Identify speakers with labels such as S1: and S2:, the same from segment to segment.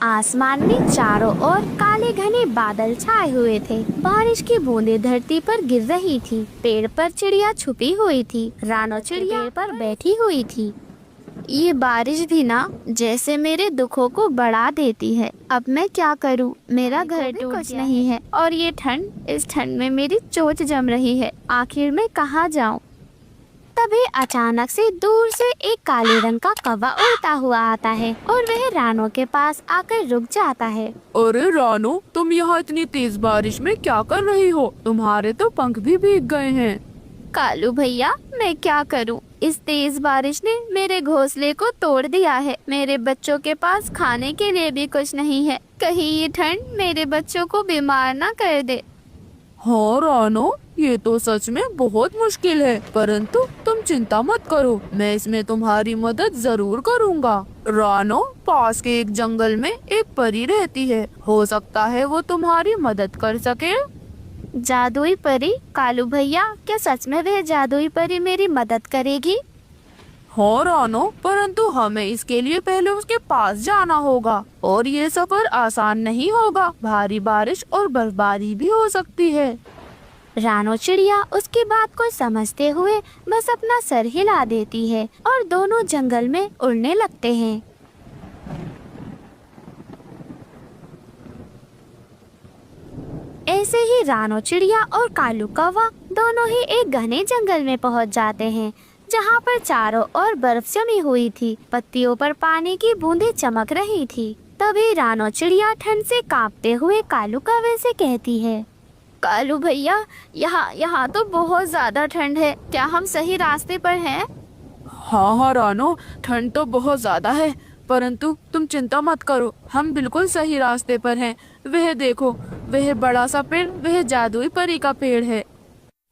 S1: आसमान में चारों ओर काले घने बादल छाए हुए थे। बारिश की बूंदें धरती पर गिर रही थी। पेड़ पर चिड़िया छुपी हुई थी। रानो चिड़िया पेड़ पर बैठी हुई थी। ये बारिश भी ना जैसे मेरे दुखों को बढ़ा देती है। अब मैं क्या करूं? मेरा घर टूट कुछ नहीं है और ये ठंड, इस ठंड में मेरी चोट जम रही है। आखिर मैं कहाँ जाऊं? तभी अचानक से दूर से एक काले रंग का कौवा उड़ता हुआ आता है और वह रानो के पास आकर रुक जाता है।
S2: अरे रानो, तुम यहाँ इतनी तेज बारिश में क्या कर रही हो? तुम्हारे तो पंख भी भीग गए हैं।
S1: कालू भैया, मैं क्या करूं? इस तेज बारिश ने मेरे घोंसले को तोड़ दिया है। मेरे बच्चों के पास खाने के लिए भी कुछ नहीं है। कहीं ये ठंड मेरे बच्चों को बीमार ना कर दे।
S2: हाँ रानो, ये तो सच में बहुत मुश्किल है, परंतु तुम चिंता मत करो, मैं इसमें तुम्हारी मदद जरूर करूँगा। रानो, पास के एक जंगल में एक परी रहती है, हो सकता है वो तुम्हारी मदद कर सके।
S1: जादुई परी? कालू भैया, क्या सच में वह जादुई परी मेरी मदद करेगी?
S2: हाँ रानो, परंतु हमें इसके लिए पहले उसके पास जाना होगा और ये सफर आसान नहीं होगा। भारी बारिश और बर्फबारी भी हो सकती है।
S1: रानो चिड़िया उसकी बात को समझते हुए बस अपना सर हिला देती है और दोनों जंगल में उड़ने लगते हैं। ऐसे ही रानो चिड़िया और कालू कौवा दोनों ही एक घने जंगल में पहुंच जाते हैं, जहां पर चारों ओर बर्फ जमी हुई थी। पत्तियों पर पानी की बूंदें चमक रही थी। तभी रानो चिड़िया ठंड से कांपते हुए कालू कौवे से कहती है, कालू भैया, यहाँ तो बहुत ज्यादा ठंड है। क्या हम सही रास्ते पर हैं?
S2: हाँ रानो, ठंड तो बहुत ज्यादा है, परंतु तुम चिंता मत करो, हम बिल्कुल सही रास्ते पर हैं। वह देखो, वह बड़ा सा पेड़, वह जादुई परी का पेड़ है।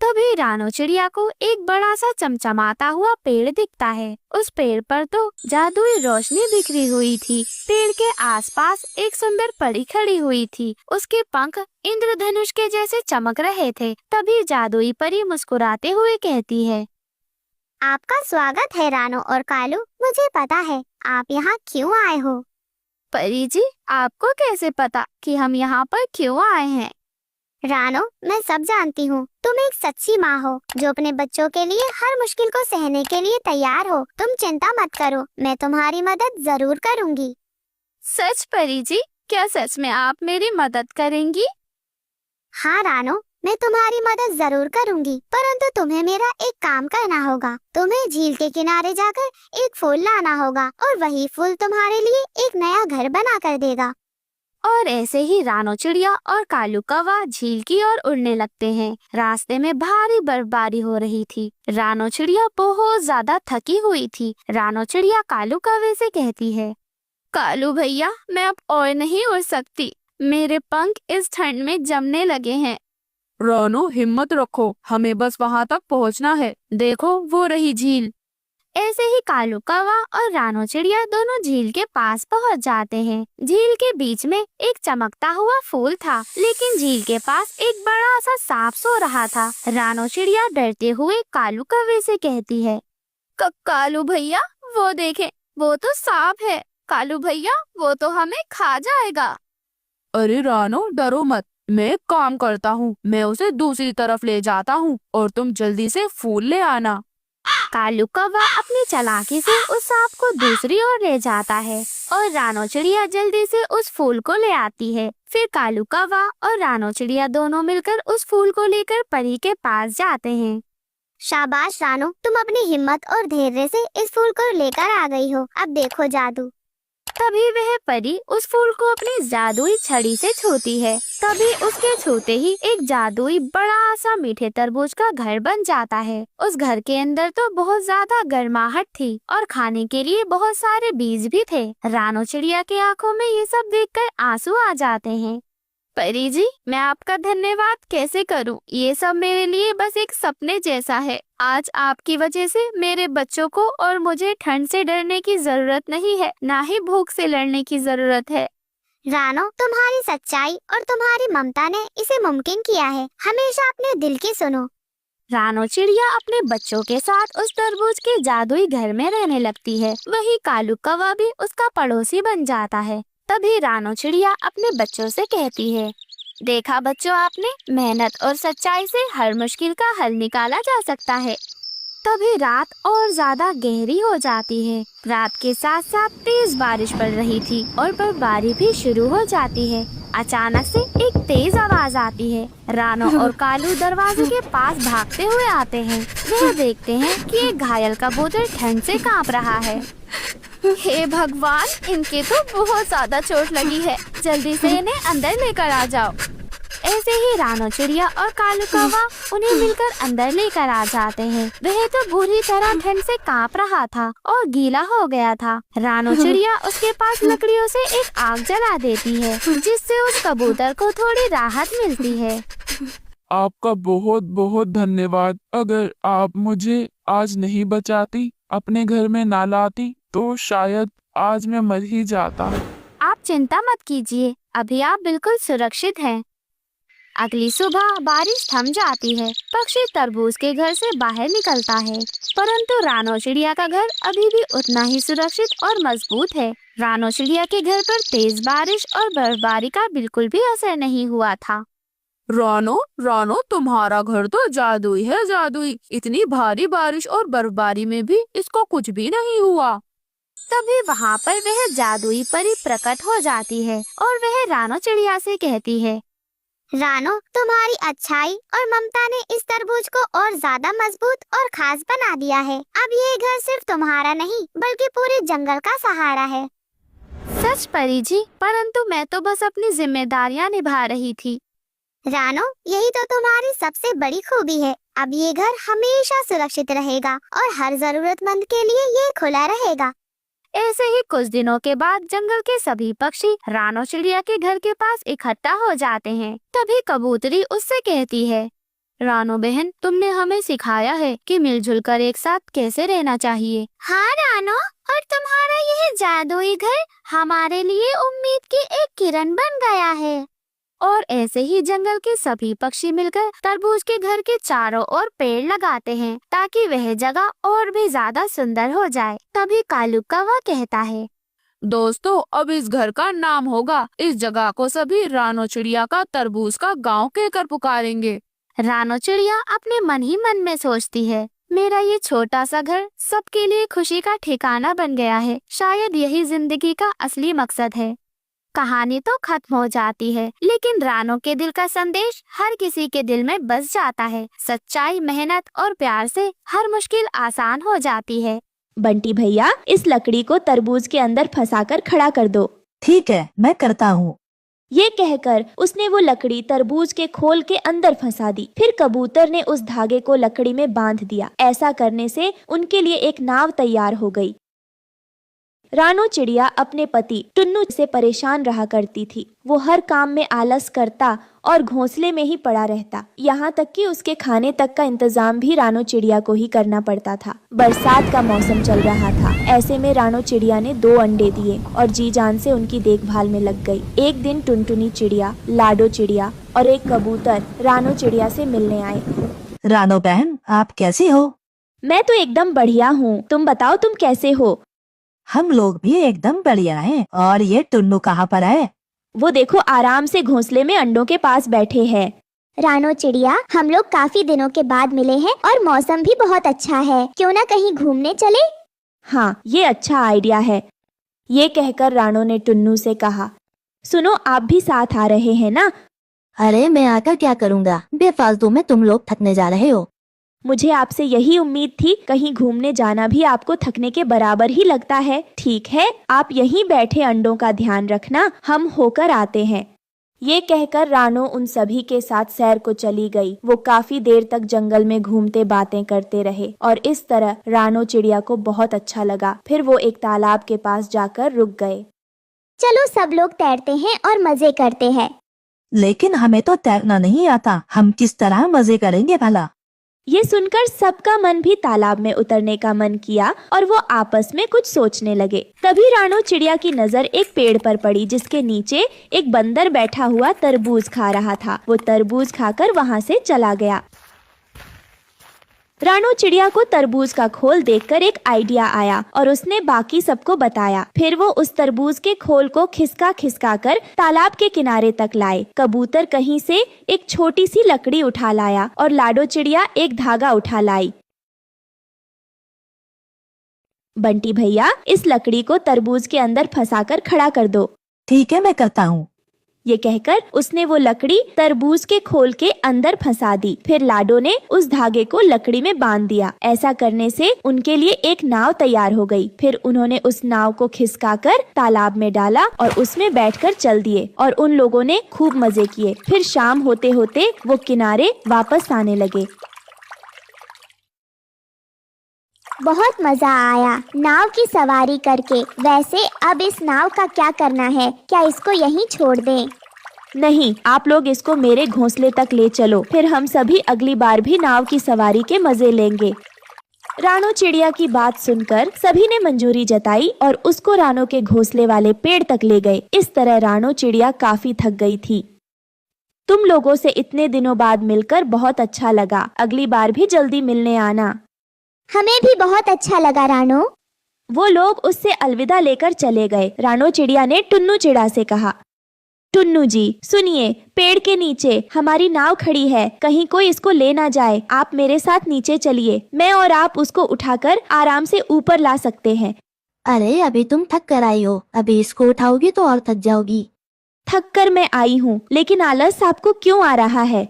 S1: तभी रानो चिड़िया को एक बड़ा सा चमचमाता हुआ पेड़ दिखता है। उस पेड़ पर तो जादुई रोशनी बिखरी हुई थी। पेड़ के आसपास एक सुंदर परी खड़ी हुई थी। उसके पंख इंद्रधनुष के जैसे चमक रहे थे। तभी जादुई परी मुस्कुराते हुए कहती है, आपका स्वागत है रानो और कालू। मुझे पता है आप यहाँ क्यों आए हो। परी जी, आपको कैसे पता कि हम यहाँ पर क्यों आए हैं? रानो, मैं सब जानती हूँ। तुम एक सच्ची माँ हो जो अपने बच्चों के लिए हर मुश्किल को सहने के लिए तैयार हो। तुम चिंता मत करो, मैं तुम्हारी मदद जरूर करूँगी। सच परी जी? क्या सच में आप मेरी मदद करेंगी? हाँ रानो, मैं तुम्हारी मदद जरूर करूँगी, परंतु तुम्हें मेरा एक काम करना होगा। तुम्हें झील के किनारे जाकर एक फूल लाना होगा और वही फूल तुम्हारे लिए एक नया घर बना कर देगा। और ऐसे ही रानो चिड़िया और कालू कौवा झील की ओर उड़ने लगते हैं। रास्ते में भारी बर्फबारी हो रही थी। रानो चिड़िया बहुत ज्यादा थकी हुई थी। रानो चिड़िया कालू कौवे से कहती है, कालू भैया, मैं अब और नहीं उड़ सकती। मेरे पंख इस ठंड में जमने लगे हैं।
S2: रानो, हिम्मत रखो, हमें बस वहाँ तक पहुँचना है। देखो, वो रही झील।
S1: ऐसे ही कालू कौवा और रानो चिड़िया दोनों झील के पास पहुंच जाते हैं। झील के बीच में एक चमकता हुआ फूल था, लेकिन झील के पास एक बड़ा सा सांप सो रहा था। रानो चिड़िया डरते हुए कालू कौवे से कहती है, कालू भैया, वो देखें, वो तो सांप है। कालू भैया, वो तो हमें खा जाएगा।
S2: अरे रानो, डरो मत, मैं एक काम करता हूँ, मैं उसे दूसरी तरफ ले जाता हूँ और तुम जल्दी से फूल ले आना।
S1: कालू कौवा अपनी चालाकी से उस सांप को दूसरी ओर ले जाता है और रानो चिड़िया जल्दी से उस फूल को ले आती है। फिर कालू कौवा और रानो चिड़िया दोनों मिलकर उस फूल को लेकर परी के पास जाते हैं। शाबाश रानो, तुम अपनी हिम्मत और धैर्य से इस फूल को लेकर आ गई हो। अब देखो जादू। तभी वह परी उस फूल को अपनी जादुई छड़ी से छूती है। तभी उसके छूते ही एक जादुई बड़ा सा मीठे तरबूज का घर बन जाता है। उस घर के अंदर तो बहुत ज्यादा गर्माहट थी और खाने के लिए बहुत सारे बीज भी थे। रानो चिड़िया की आंखों में ये सब देखकर आंसू आ जाते हैं। परी जी, मैं आपका धन्यवाद कैसे करूं? ये सब मेरे लिए बस एक सपने जैसा है। आज आपकी वजह से मेरे बच्चों को और मुझे ठंड से डरने की जरूरत नहीं है, ना ही भूख से लड़ने की जरूरत है। रानो, तुम्हारी सच्चाई और तुम्हारी ममता ने इसे मुमकिन किया है। हमेशा अपने दिल की सुनो। रानो चिड़िया अपने बच्चों के साथ उस तरबूज के जादुई घर में रहने लगती है। वही कालू कौवा भी उसका पड़ोसी बन जाता है। तभी रानो चिड़िया अपने बच्चों से कहती है, देखा बच्चों आपने, मेहनत और सच्चाई से हर मुश्किल का हल निकाला जा सकता है। तभी रात और ज्यादा गहरी हो जाती है। रात के साथ साथ तेज बारिश पड़ रही थी और बर्फबारी भी शुरू हो जाती है। अचानक से एक तेज आवाज आती है। रानो और कालू दरवाजे के पास भागते हुए आते हैं। वह देखते हैं कि एक घायल कबूतर ठंड से कांप रहा है। हे भगवान, इनके तो बहुत ज्यादा चोट लगी है, जल्दी से इन्हें अंदर लेकर आ जाओ। ऐसे ही रानो चिड़िया और कालू कौवा उन्हें मिलकर अंदर लेकर आ जाते हैं। वह तो बुरी तरह ठंड से कांप रहा था और गीला हो गया था। रानो चिड़िया उसके पास लकड़ियों से एक आग जला देती है, जिससे उस कबूतर को थोड़ी राहत मिलती है।
S3: आपका बहुत बहुत धन्यवाद। अगर आप मुझे आज नहीं बचाती, अपने घर में ना लाती, तो शायद आज मैं मर ही जाता।
S1: आप चिंता मत कीजिए, अभी आप बिल्कुल सुरक्षित हैं। अगली सुबह बारिश थम जाती है। पक्षी तरबूज के घर से बाहर निकलता है, परंतु रानो चिड़िया का घर अभी भी उतना ही सुरक्षित और मजबूत है। रानो चिड़िया के घर पर तेज बारिश और बर्फबारी का बिल्कुल भी असर नहीं हुआ था।
S2: रानो, तुम्हारा घर तो जादुई है, जादुई। इतनी भारी बारिश और बर्फबारी में भी इसको कुछ भी नहीं हुआ।
S1: तभी वहाँ पर वह जादुई परी प्रकट हो जाती है और वह रानो चिड़िया से कहती है,
S4: रानो, तुम्हारी अच्छाई और ममता ने इस तरबूज को और ज्यादा मजबूत और खास बना दिया है। अब ये घर सिर्फ तुम्हारा नहीं बल्कि पूरे जंगल का सहारा है।
S1: सच परी जी, परंतु मैं तो बस अपनी जिम्मेदारियाँ निभा रही थी।
S4: रानो, यही तो तुम्हारी सबसे बड़ी खूबी है। अब ये घर हमेशा सुरक्षित रहेगा और हर जरूरतमंद के लिए ये खुला रहेगा।
S1: ऐसे ही कुछ दिनों के बाद जंगल के सभी पक्षी रानो चिड़िया के घर के पास इकट्ठा हो जाते हैं। तभी कबूतरी उससे कहती है, रानो बहन, तुमने हमें सिखाया है कि मिलजुल कर एक साथ कैसे रहना चाहिए।
S4: हाँ रानो, और तुम्हारा यह जादुई घर हमारे लिए उम्मीद की एक किरण बन गया है।
S1: और ऐसे ही जंगल के सभी पक्षी मिलकर तरबूज के घर के चारों ओर पेड़ लगाते हैं, ताकि वह जगह और भी ज्यादा सुंदर हो जाए। तभी कालू कौवा कहता है,
S2: दोस्तों, अब इस घर का नाम होगा, इस जगह को सभी रानो चिड़िया का तरबूज का गांव कहकर पुकारेंगे।
S1: रानो चिड़िया अपने मन ही मन में सोचती है, मेरा ये छोटा सा घर सबके लिए खुशी का ठिकाना बन गया है। शायद यही जिंदगी का असली मकसद है। कहानी तो खत्म हो जाती है, लेकिन रानो के दिल का संदेश हर किसी के दिल में बस जाता है। सच्चाई, मेहनत और प्यार से हर मुश्किल आसान हो जाती है।
S5: बंटी भैया, इस लकड़ी को तरबूज के अंदर फंसाकर खड़ा कर दो।
S6: ठीक है, मैं करता हूँ।
S5: ये कहकर उसने वो लकड़ी तरबूज के खोल के अंदर फंसा दी। फिर कबूतर ने उस धागे को लकड़ी में बांध दिया। ऐसा करने से उनके लिए एक नाव तैयार हो गई। रानो चिड़िया अपने पति टुन्नू से परेशान रहा करती थी। वो हर काम में आलस करता और घोंसले में ही पड़ा रहता। यहाँ तक कि उसके खाने तक का इंतजाम भी रानो चिड़िया को ही करना पड़ता था। बरसात का मौसम चल रहा था। ऐसे में रानो चिड़िया ने 2 अंडे दिए और जी जान से उनकी देखभाल में लग गई। एक दिन टुनटुनी चिड़िया, लाडो चिड़िया और एक कबूतर रानो चिड़िया से मिलने आए।
S6: रानो बहन, आप कैसी हो?
S5: मैं तो एकदम बढ़िया हूँ, तुम बताओ तुम कैसे हो?
S6: हम लोग भी एकदम बढ़िया हैं। और ये टुन्नू कहाँ पर है?
S5: वो देखो, आराम से घोंसले में अंडों के पास बैठे हैं।
S4: रानो चिड़िया, हम लोग काफी दिनों के बाद मिले हैं और मौसम भी बहुत अच्छा है। क्यों ना कहीं घूमने चले?
S5: हाँ, ये अच्छा आइडिया है। ये कहकर रानो ने टुन्नू से कहा, सुनो, आप भी साथ आ रहे हैं ना?
S6: अरे मैं आकर क्या करूँगा, बेफालतू में तुम लोग थकने जा रहे हो।
S5: मुझे आपसे यही उम्मीद थी। कहीं घूमने जाना भी आपको थकने के बराबर ही लगता है। ठीक है, आप यहीं बैठे अंडों का ध्यान रखना, हम होकर आते हैं। ये कहकर रानो उन सभी के साथ सैर को चली गई। वो काफी देर तक जंगल में घूमते बातें करते रहे और इस तरह रानो चिड़िया को बहुत अच्छा लगा। फिर वो एक तालाब के पास जाकर रुक गए।
S4: चलो सब लोग तैरते हैं और मजे करते हैं।
S6: लेकिन हमें तो तैरना नहीं आता, हम किस तरह मजे करेंगे भला?
S5: ये सुनकर सबका मन भी तालाब में उतरने का मन किया और वो आपस में कुछ सोचने लगे। तभी रानो चिड़िया की नजर एक पेड़ पर पड़ी, जिसके नीचे एक बंदर बैठा हुआ तरबूज खा रहा था। वो तरबूज खाकर वहाँ से चला गया। रानू चिड़िया को तरबूज का खोल देखकर एक आइडिया आया और उसने बाकी सबको बताया। फिर वो उस तरबूज के खोल को खिसका खिसका कर तालाब के किनारे तक लाए। कबूतर कहीं से एक छोटी सी लकड़ी उठा लाया और लाडो चिड़िया एक धागा उठा लाई। बंटी भैया, इस लकड़ी को तरबूज के अंदर फंसाकर खड़ा कर दो।
S6: ठीक है, मैं करता हूँ।
S5: ये कहकर उसने वो लकड़ी तरबूज के खोल के अंदर फंसा दी। फिर लाडो ने उस धागे को लकड़ी में बांध दिया। ऐसा करने से उनके लिए एक नाव तैयार हो गई। फिर उन्होंने उस नाव को खिसकाकर तालाब में डाला और उसमें बैठकर चल दिए और उन लोगों ने खूब मजे किए। फिर शाम होते होते वो किनारे वापस आने लगे।
S4: बहुत मजा आया नाव की सवारी करके। वैसे अब इस नाव का क्या करना है? क्या इसको यहीं छोड़ दें?
S5: नहीं, आप लोग इसको मेरे घोंसले तक ले चलो। फिर हम सभी अगली बार भी नाव की सवारी के मजे लेंगे। रानो चिड़िया की बात सुनकर सभी ने मंजूरी जताई और उसको रानो के घोंसले वाले पेड़ तक ले गए। इस तरह रानो चिड़िया काफी थक गई थी। तुम लोगों से इतने दिनों बाद मिलकर बहुत अच्छा लगा। अगली बार भी जल्दी मिलने आना।
S4: हमें भी बहुत अच्छा लगा रानो।
S5: वो लोग उससे अलविदा लेकर चले गए। रानो चिड़िया ने टुन्नू चिड़ा से कहा, टुन्नू जी सुनिए, पेड़ के नीचे हमारी नाव खड़ी है, कहीं कोई इसको ले ना जाए। आप मेरे साथ नीचे चलिए, मैं और आप उसको उठाकर आराम से ऊपर ला सकते हैं।
S6: अरे अभी तुम थक कर आई हो, अभी इसको उठाओगी तो और थक जाओगी।
S5: थक कर मैं आई हूँ, लेकिन आलस आपको क्यों आ रहा है?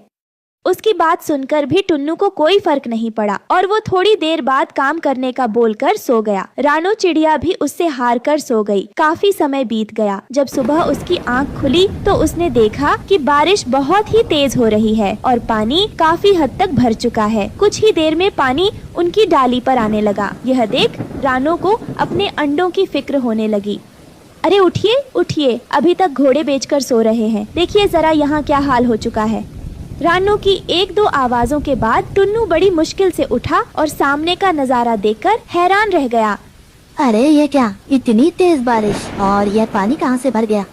S5: उसकी बात सुनकर भी टुन्नू को कोई फर्क नहीं पड़ा और वो थोड़ी देर बाद काम करने का बोलकर सो गया। रानो चिड़िया भी उससे हार कर सो गई। काफी समय बीत गया। जब सुबह उसकी आंख खुली तो उसने देखा कि बारिश बहुत ही तेज हो रही है और पानी काफी हद तक भर चुका है। कुछ ही देर में पानी उनकी डाली पर आने लगा। यह देख रानो को अपने अंडों की फिक्र होने लगी। अरे उठिए उठिए, अभी तक घोड़े बेचकर सो रहे हैं। देखिए जरा यहाँ क्या हाल हो चुका है। रानो की एक दो आवाजों के बाद टुन्नू बड़ी मुश्किल से उठा और सामने का नजारा देखकर हैरान रह गया।
S6: अरे ये क्या, इतनी तेज बारिश और यह पानी कहाँ से भर गया?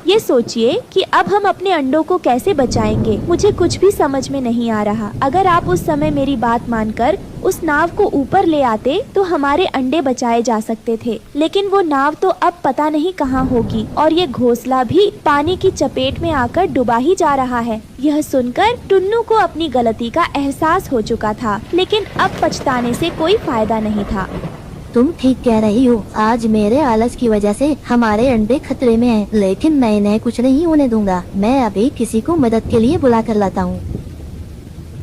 S5: ये सोचिए कि अब हम अपने अंडों को कैसे बचाएंगे। मुझे कुछ भी समझ में नहीं आ रहा। अगर आप उस समय मेरी बात मानकर उस नाव को ऊपर ले आते तो हमारे अंडे बचाए जा सकते थे, लेकिन वो नाव तो अब पता नहीं कहाँ होगी और ये घोंसला भी पानी की चपेट में आकर डूबा ही जा रहा है। यह सुनकर टुन्नू को अपनी गलती का एहसास हो चुका था, लेकिन अब पछताने से कोई फायदा नहीं था।
S6: तुम ठीक कह रही हो, आज मेरे आलस की वजह से हमारे अंडे खतरे में हैं, लेकिन मैं इन्हें कुछ नहीं होने दूंगा। मैं अभी किसी को मदद के लिए बुला कर लाता हूँ।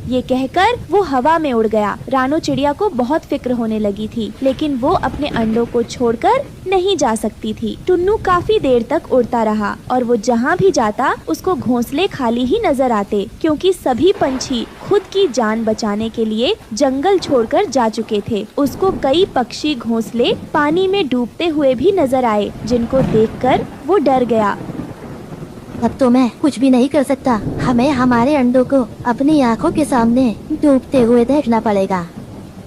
S5: ये कहकर वो हवा में उड़ गया। रानो चिड़िया को बहुत फिक्र होने लगी थी, लेकिन वो अपने अंडों को छोड़कर नहीं जा सकती थी। टुन्नू काफी देर तक उड़ता रहा और वो जहाँ भी जाता उसको घोंसले खाली ही नजर आते, क्योंकि सभी पंछी खुद की जान बचाने के लिए जंगल छोड़कर जा चुके थे। उसको कई पक्षी घोंसले पानी में डूबते हुए भी नजर आए, जिनको देखकर वो डर गया।
S6: अब तो मैं कुछ भी नहीं कर सकता। हमें हमारे अंडों को अपनी आंखों के सामने डूबते हुए देखना पड़ेगा।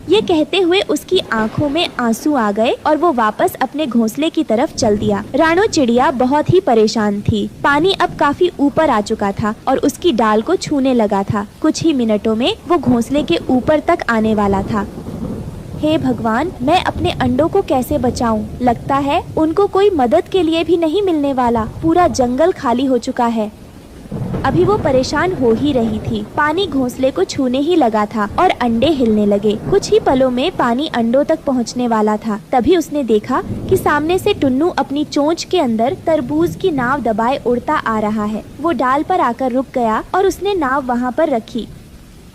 S5: ये कहते हुए उसकी आंखों में आंसू आ गए और वो वापस अपने घोंसले की तरफ चल दिया। रानो चिड़िया बहुत ही परेशान थी। पानी अब काफी ऊपर आ चुका था और उसकी डाल को छूने लगा था। कुछ ही मिनटों में वो घोंसले के ऊपर तक आने वाला था। हे भगवान, मैं अपने अंडों को कैसे बचाऊं? लगता है उनको कोई मदद के लिए भी नहीं मिलने वाला। पूरा जंगल खाली हो चुका है। अभी वो परेशान हो ही रही थी, पानी घोंसले को छूने ही लगा था और अंडे हिलने लगे। कुछ ही पलों में पानी अंडों तक पहुंचने वाला था। तभी उसने देखा कि सामने से टुन्नू अपनी चोंच के अंदर तरबूज की नाव दबाए उड़ता आ रहा है। वो डाल पर आकर रुक गया और उसने नाव वहाँ पर रखी।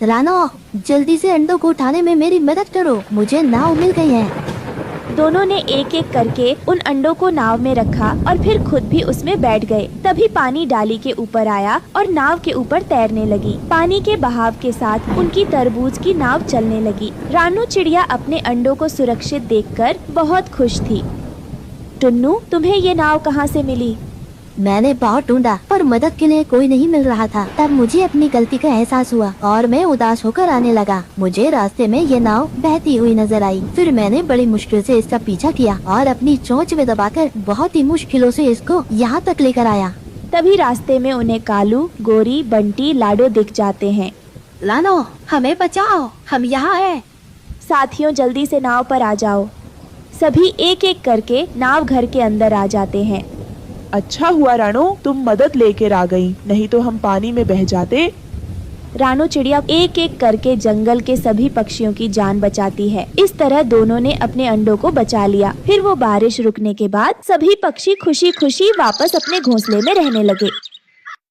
S6: रानो, जल्दी से अंडों को उठाने में मेरी मदद करो, मुझे नाव मिल गई है।
S5: दोनों ने एक एक करके उन अंडों को नाव में रखा और फिर खुद भी उसमें बैठ गए। तभी पानी डाली के ऊपर आया और नाव के ऊपर तैरने लगी। पानी के बहाव के साथ उनकी तरबूज की नाव चलने लगी। रानो चिड़िया अपने अंडों को सुरक्षित देखकर बहुत खुश थी। टुन्नू, तुम्हें ये नाव कहाँ से मिली?
S6: मैंने बहुत ढूंढा पर मदद के लिए कोई नहीं मिल रहा था। तब मुझे अपनी गलती का एहसास हुआ और मैं उदास होकर आने लगा। मुझे रास्ते में ये नाव बहती हुई नजर आई। फिर मैंने बड़ी मुश्किल से इसका पीछा किया और अपनी चोंच में दबाकर बहुत ही मुश्किलों से इसको यहाँ तक लेकर आया।
S5: तभी रास्ते में उन्हें कालू, गोरी, बंटी, लाडो दिख जाते हैं।
S6: रानो, हमें बचाओ, हम यहाँ हैं।
S5: साथियों जल्दी से नाव पर आ जाओ। सभी एक एक करके नाव घर के अंदर आ जाते हैं।
S7: अच्छा हुआ रानो, तुम मदद लेकर आ गई, नहीं तो हम पानी में बह जाते।
S5: रानो चिड़िया एक एक करके जंगल के सभी पक्षियों की जान बचाती है। इस तरह दोनों ने अपने अंडों को बचा लिया। फिर वो बारिश रुकने के बाद सभी पक्षी खुशी खुशी वापस अपने घोंसले में रहने लगे।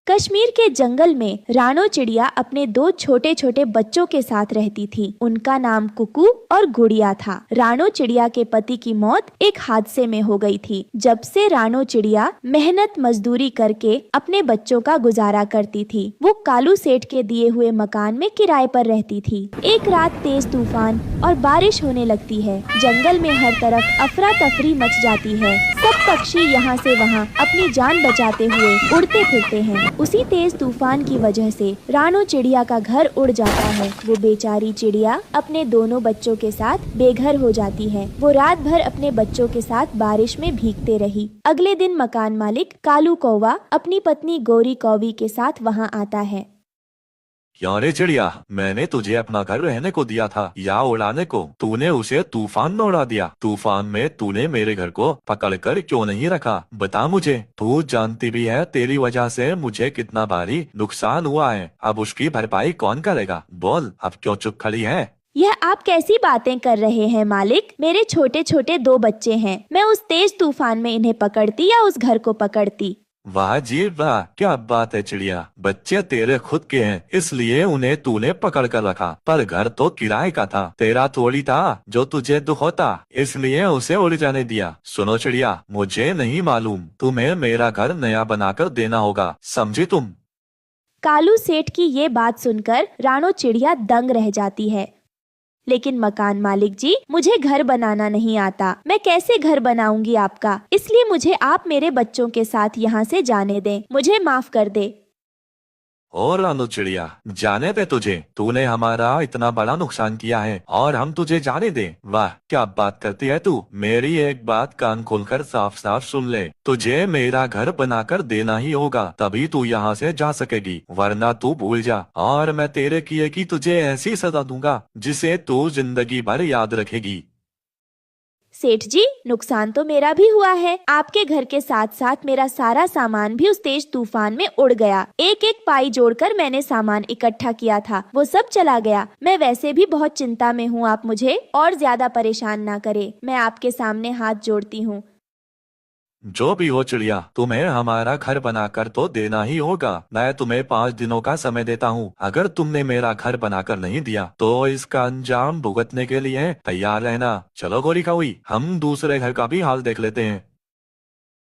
S5: कश्मीर के जंगल में रानो चिड़िया अपने 2 छोटे छोटे बच्चों के साथ रहती थी। उनका नाम कुकू और गुड़िया था। रानो चिड़िया के पति की मौत एक हादसे में हो गई थी। जब से रानो चिड़िया मेहनत मजदूरी करके अपने बच्चों का गुजारा करती थी। वो कालू सेठ के दिए हुए मकान में किराए पर रहती थी। एक रात तेज तूफान और बारिश होने लगती है। जंगल में हर तरफ अफरा तफरी मच जाती है। सब पक्षी यहाँ से वहाँ अपनी जान बचाते हुए उड़ते फिरते हैं। उसी तेज तूफान की वजह से रानो चिड़िया का घर उड़ जाता है। वो बेचारी चिड़िया अपने दोनों बच्चों के साथ बेघर हो जाती है। वो रात भर अपने बच्चों के साथ बारिश में भीगते रही। अगले दिन मकान मालिक कालू कौवा अपनी पत्नी गौरी कौवी के साथ वहाँ आता है।
S8: क्यों रे चिड़िया, मैंने तुझे अपना घर रहने को दिया था या उड़ाने को, तूने उसे तूफान में उड़ा दिया। तूफान में तूने मेरे घर को पकड़कर क्यों नहीं रखा, बता मुझे। तू जानती भी है तेरी वजह से मुझे कितना भारी नुकसान हुआ है। अब उसकी भरपाई कौन करेगा, बोल, अब क्यों चुप खड़ी है।
S5: यह आप कैसी बातें कर रहे हैं मालिक? मेरे छोटे छोटे 2 बच्चे हैं। मैं उस तेज तूफान में इन्हें पकड़ती या उस घर को पकड़ती?
S8: वाह जी वाह, क्या बात है चिड़िया। बच्चे तेरे खुद के हैं, इसलिए उन्हें तूने पकड़ कर रखा, पर घर तो किराए का था, तेरा थोड़ी था जो तुझे दुख होता, इसलिए उसे उड़ जाने दिया। सुनो चिड़िया, मुझे नहीं मालूम, तुम्हें मेरा घर नया बनाकर देना होगा, समझी तुम।
S5: कालू सेठ की ये बात सुनकर रानो चिड़िया दंग रह जाती है। लेकिन मकान मालिक जी, मुझे घर बनाना नहीं आता। मैं कैसे घर बनाऊंगी आपका? इसलिए मुझे आप मेरे बच्चों के साथ यहाँ से जाने दें। मुझे माफ कर दे।
S8: और रानो चिड़िया, जाने दे तुझे, तूने हमारा इतना बड़ा नुकसान किया है और हम तुझे जाने दे। वाह क्या बात करती है तू। मेरी एक बात कान खोलकर साफ साफ सुन ले, तुझे मेरा घर बनाकर देना ही होगा, तभी तू यहाँ से जा सकेगी, वरना तू भूल जा और मैं तेरे किए की तुझे ऐसी सजा दूंगा जिसे तू जिंदगी भर याद रखेगी।
S5: सेठ जी, नुकसान तो मेरा भी हुआ है। आपके घर के साथ साथ मेरा सारा सामान भी उस तेज तूफान में उड़ गया। एक एक पाई जोड़कर मैंने सामान इकट्ठा किया था, वो सब चला गया। मैं वैसे भी बहुत चिंता में हूँ, आप मुझे और ज्यादा परेशान ना करें। मैं आपके सामने हाथ जोड़ती हूँ।
S8: जो भी हो चिड़िया, तुम्हें हमारा घर बनाकर तो देना ही होगा। मैं तुम्हें 5 दिनों का समय देता हूँ। अगर तुमने मेरा घर बनाकर नहीं दिया तो इसका अंजाम भुगतने के लिए तैयार रहना। चलो गोरी कौवी, हम दूसरे घर का भी हाल देख लेते हैं।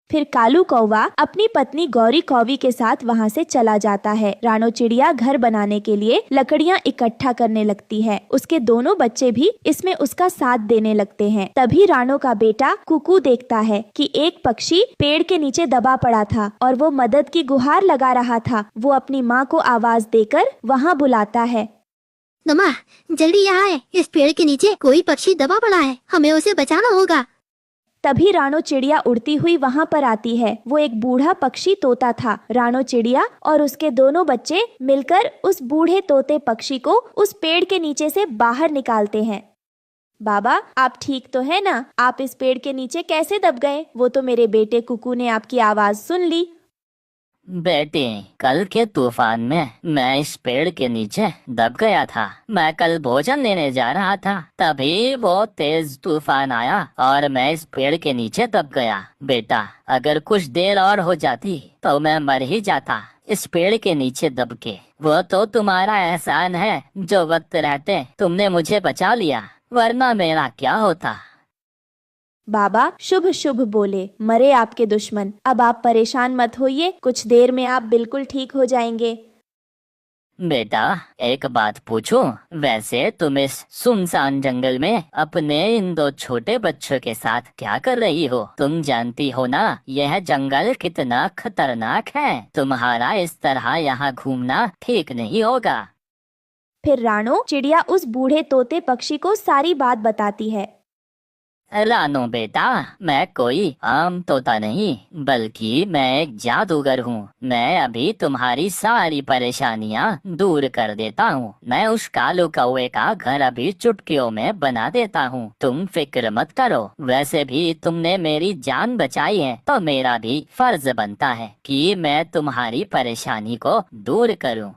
S5: फिर कालू कौवा अपनी पत्नी गौरी कौवी के साथ वहाँ से चला जाता है। रानो चिड़िया घर बनाने के लिए लकड़ियाँ इकट्ठा करने लगती है। उसके दोनों बच्चे भी इसमें उसका साथ देने लगते हैं। तभी रानो का बेटा कुकू देखता है कि एक पक्षी पेड़ के नीचे दबा पड़ा था और वो मदद की गुहार लगा रहा था। वो अपनी माँ को आवाज देकर वहाँ बुलाता है।
S4: नमा, जल्दी यहाँ आए, इस पेड़ के नीचे कोई पक्षी दबा पड़ा है, हमें उसे बचाना होगा।
S5: तभी रानो चिड़िया उड़ती हुई वहाँ पर आती है। वो एक बूढ़ा पक्षी तोता था। रानो चिड़िया और उसके दोनों बच्चे मिलकर उस बूढ़े तोते पक्षी को उस पेड़ के नीचे से बाहर निकालते हैं। बाबा, आप ठीक तो है ना? आप इस पेड़ के नीचे कैसे दब गए? वो तो मेरे बेटे कुकू ने आपकी आवाज सुन ली।
S9: बेटी, कल के तूफान में मैं इस पेड़ के नीचे दब गया था। मैं कल भोजन लेने जा रहा था, तभी बहुत तेज तूफान आया और मैं इस पेड़ के नीचे दब गया। बेटा, अगर कुछ देर और हो जाती तो मैं मर ही जाता इस पेड़ के नीचे दब के। वो तो तुम्हारा एहसान है, जो वक्त रहते तुमने मुझे बचा लिया, वरना मेरा क्या होता।
S5: बाबा शुभ शुभ बोले, मरे आपके दुश्मन। अब आप परेशान मत होइए, कुछ देर में आप बिल्कुल ठीक हो जाएंगे।
S9: बेटा, एक बात पूछूं? वैसे तुम इस सुनसान जंगल में अपने इन 2 छोटे बच्चों के साथ क्या कर रही हो? तुम जानती हो ना यह जंगल कितना खतरनाक है। तुम्हारा इस तरह यहाँ घूमना ठीक नहीं होगा।
S5: फिर रानो चिड़िया उस बूढ़े तोते पक्षी को सारी बात बताती है।
S9: रानो बेटा, मैं कोई आम तोता नहीं बल्कि मैं एक जादूगर हूँ। मैं अभी तुम्हारी सारी परेशानियाँ दूर कर देता हूँ। मैं उस कालू कौवे का घर अभी चुटकियों में बना देता हूँ। तुम फिक्र मत करो। वैसे भी तुमने मेरी जान बचाई है तो मेरा भी फर्ज बनता है कि मैं तुम्हारी परेशानी को दूर करूँ।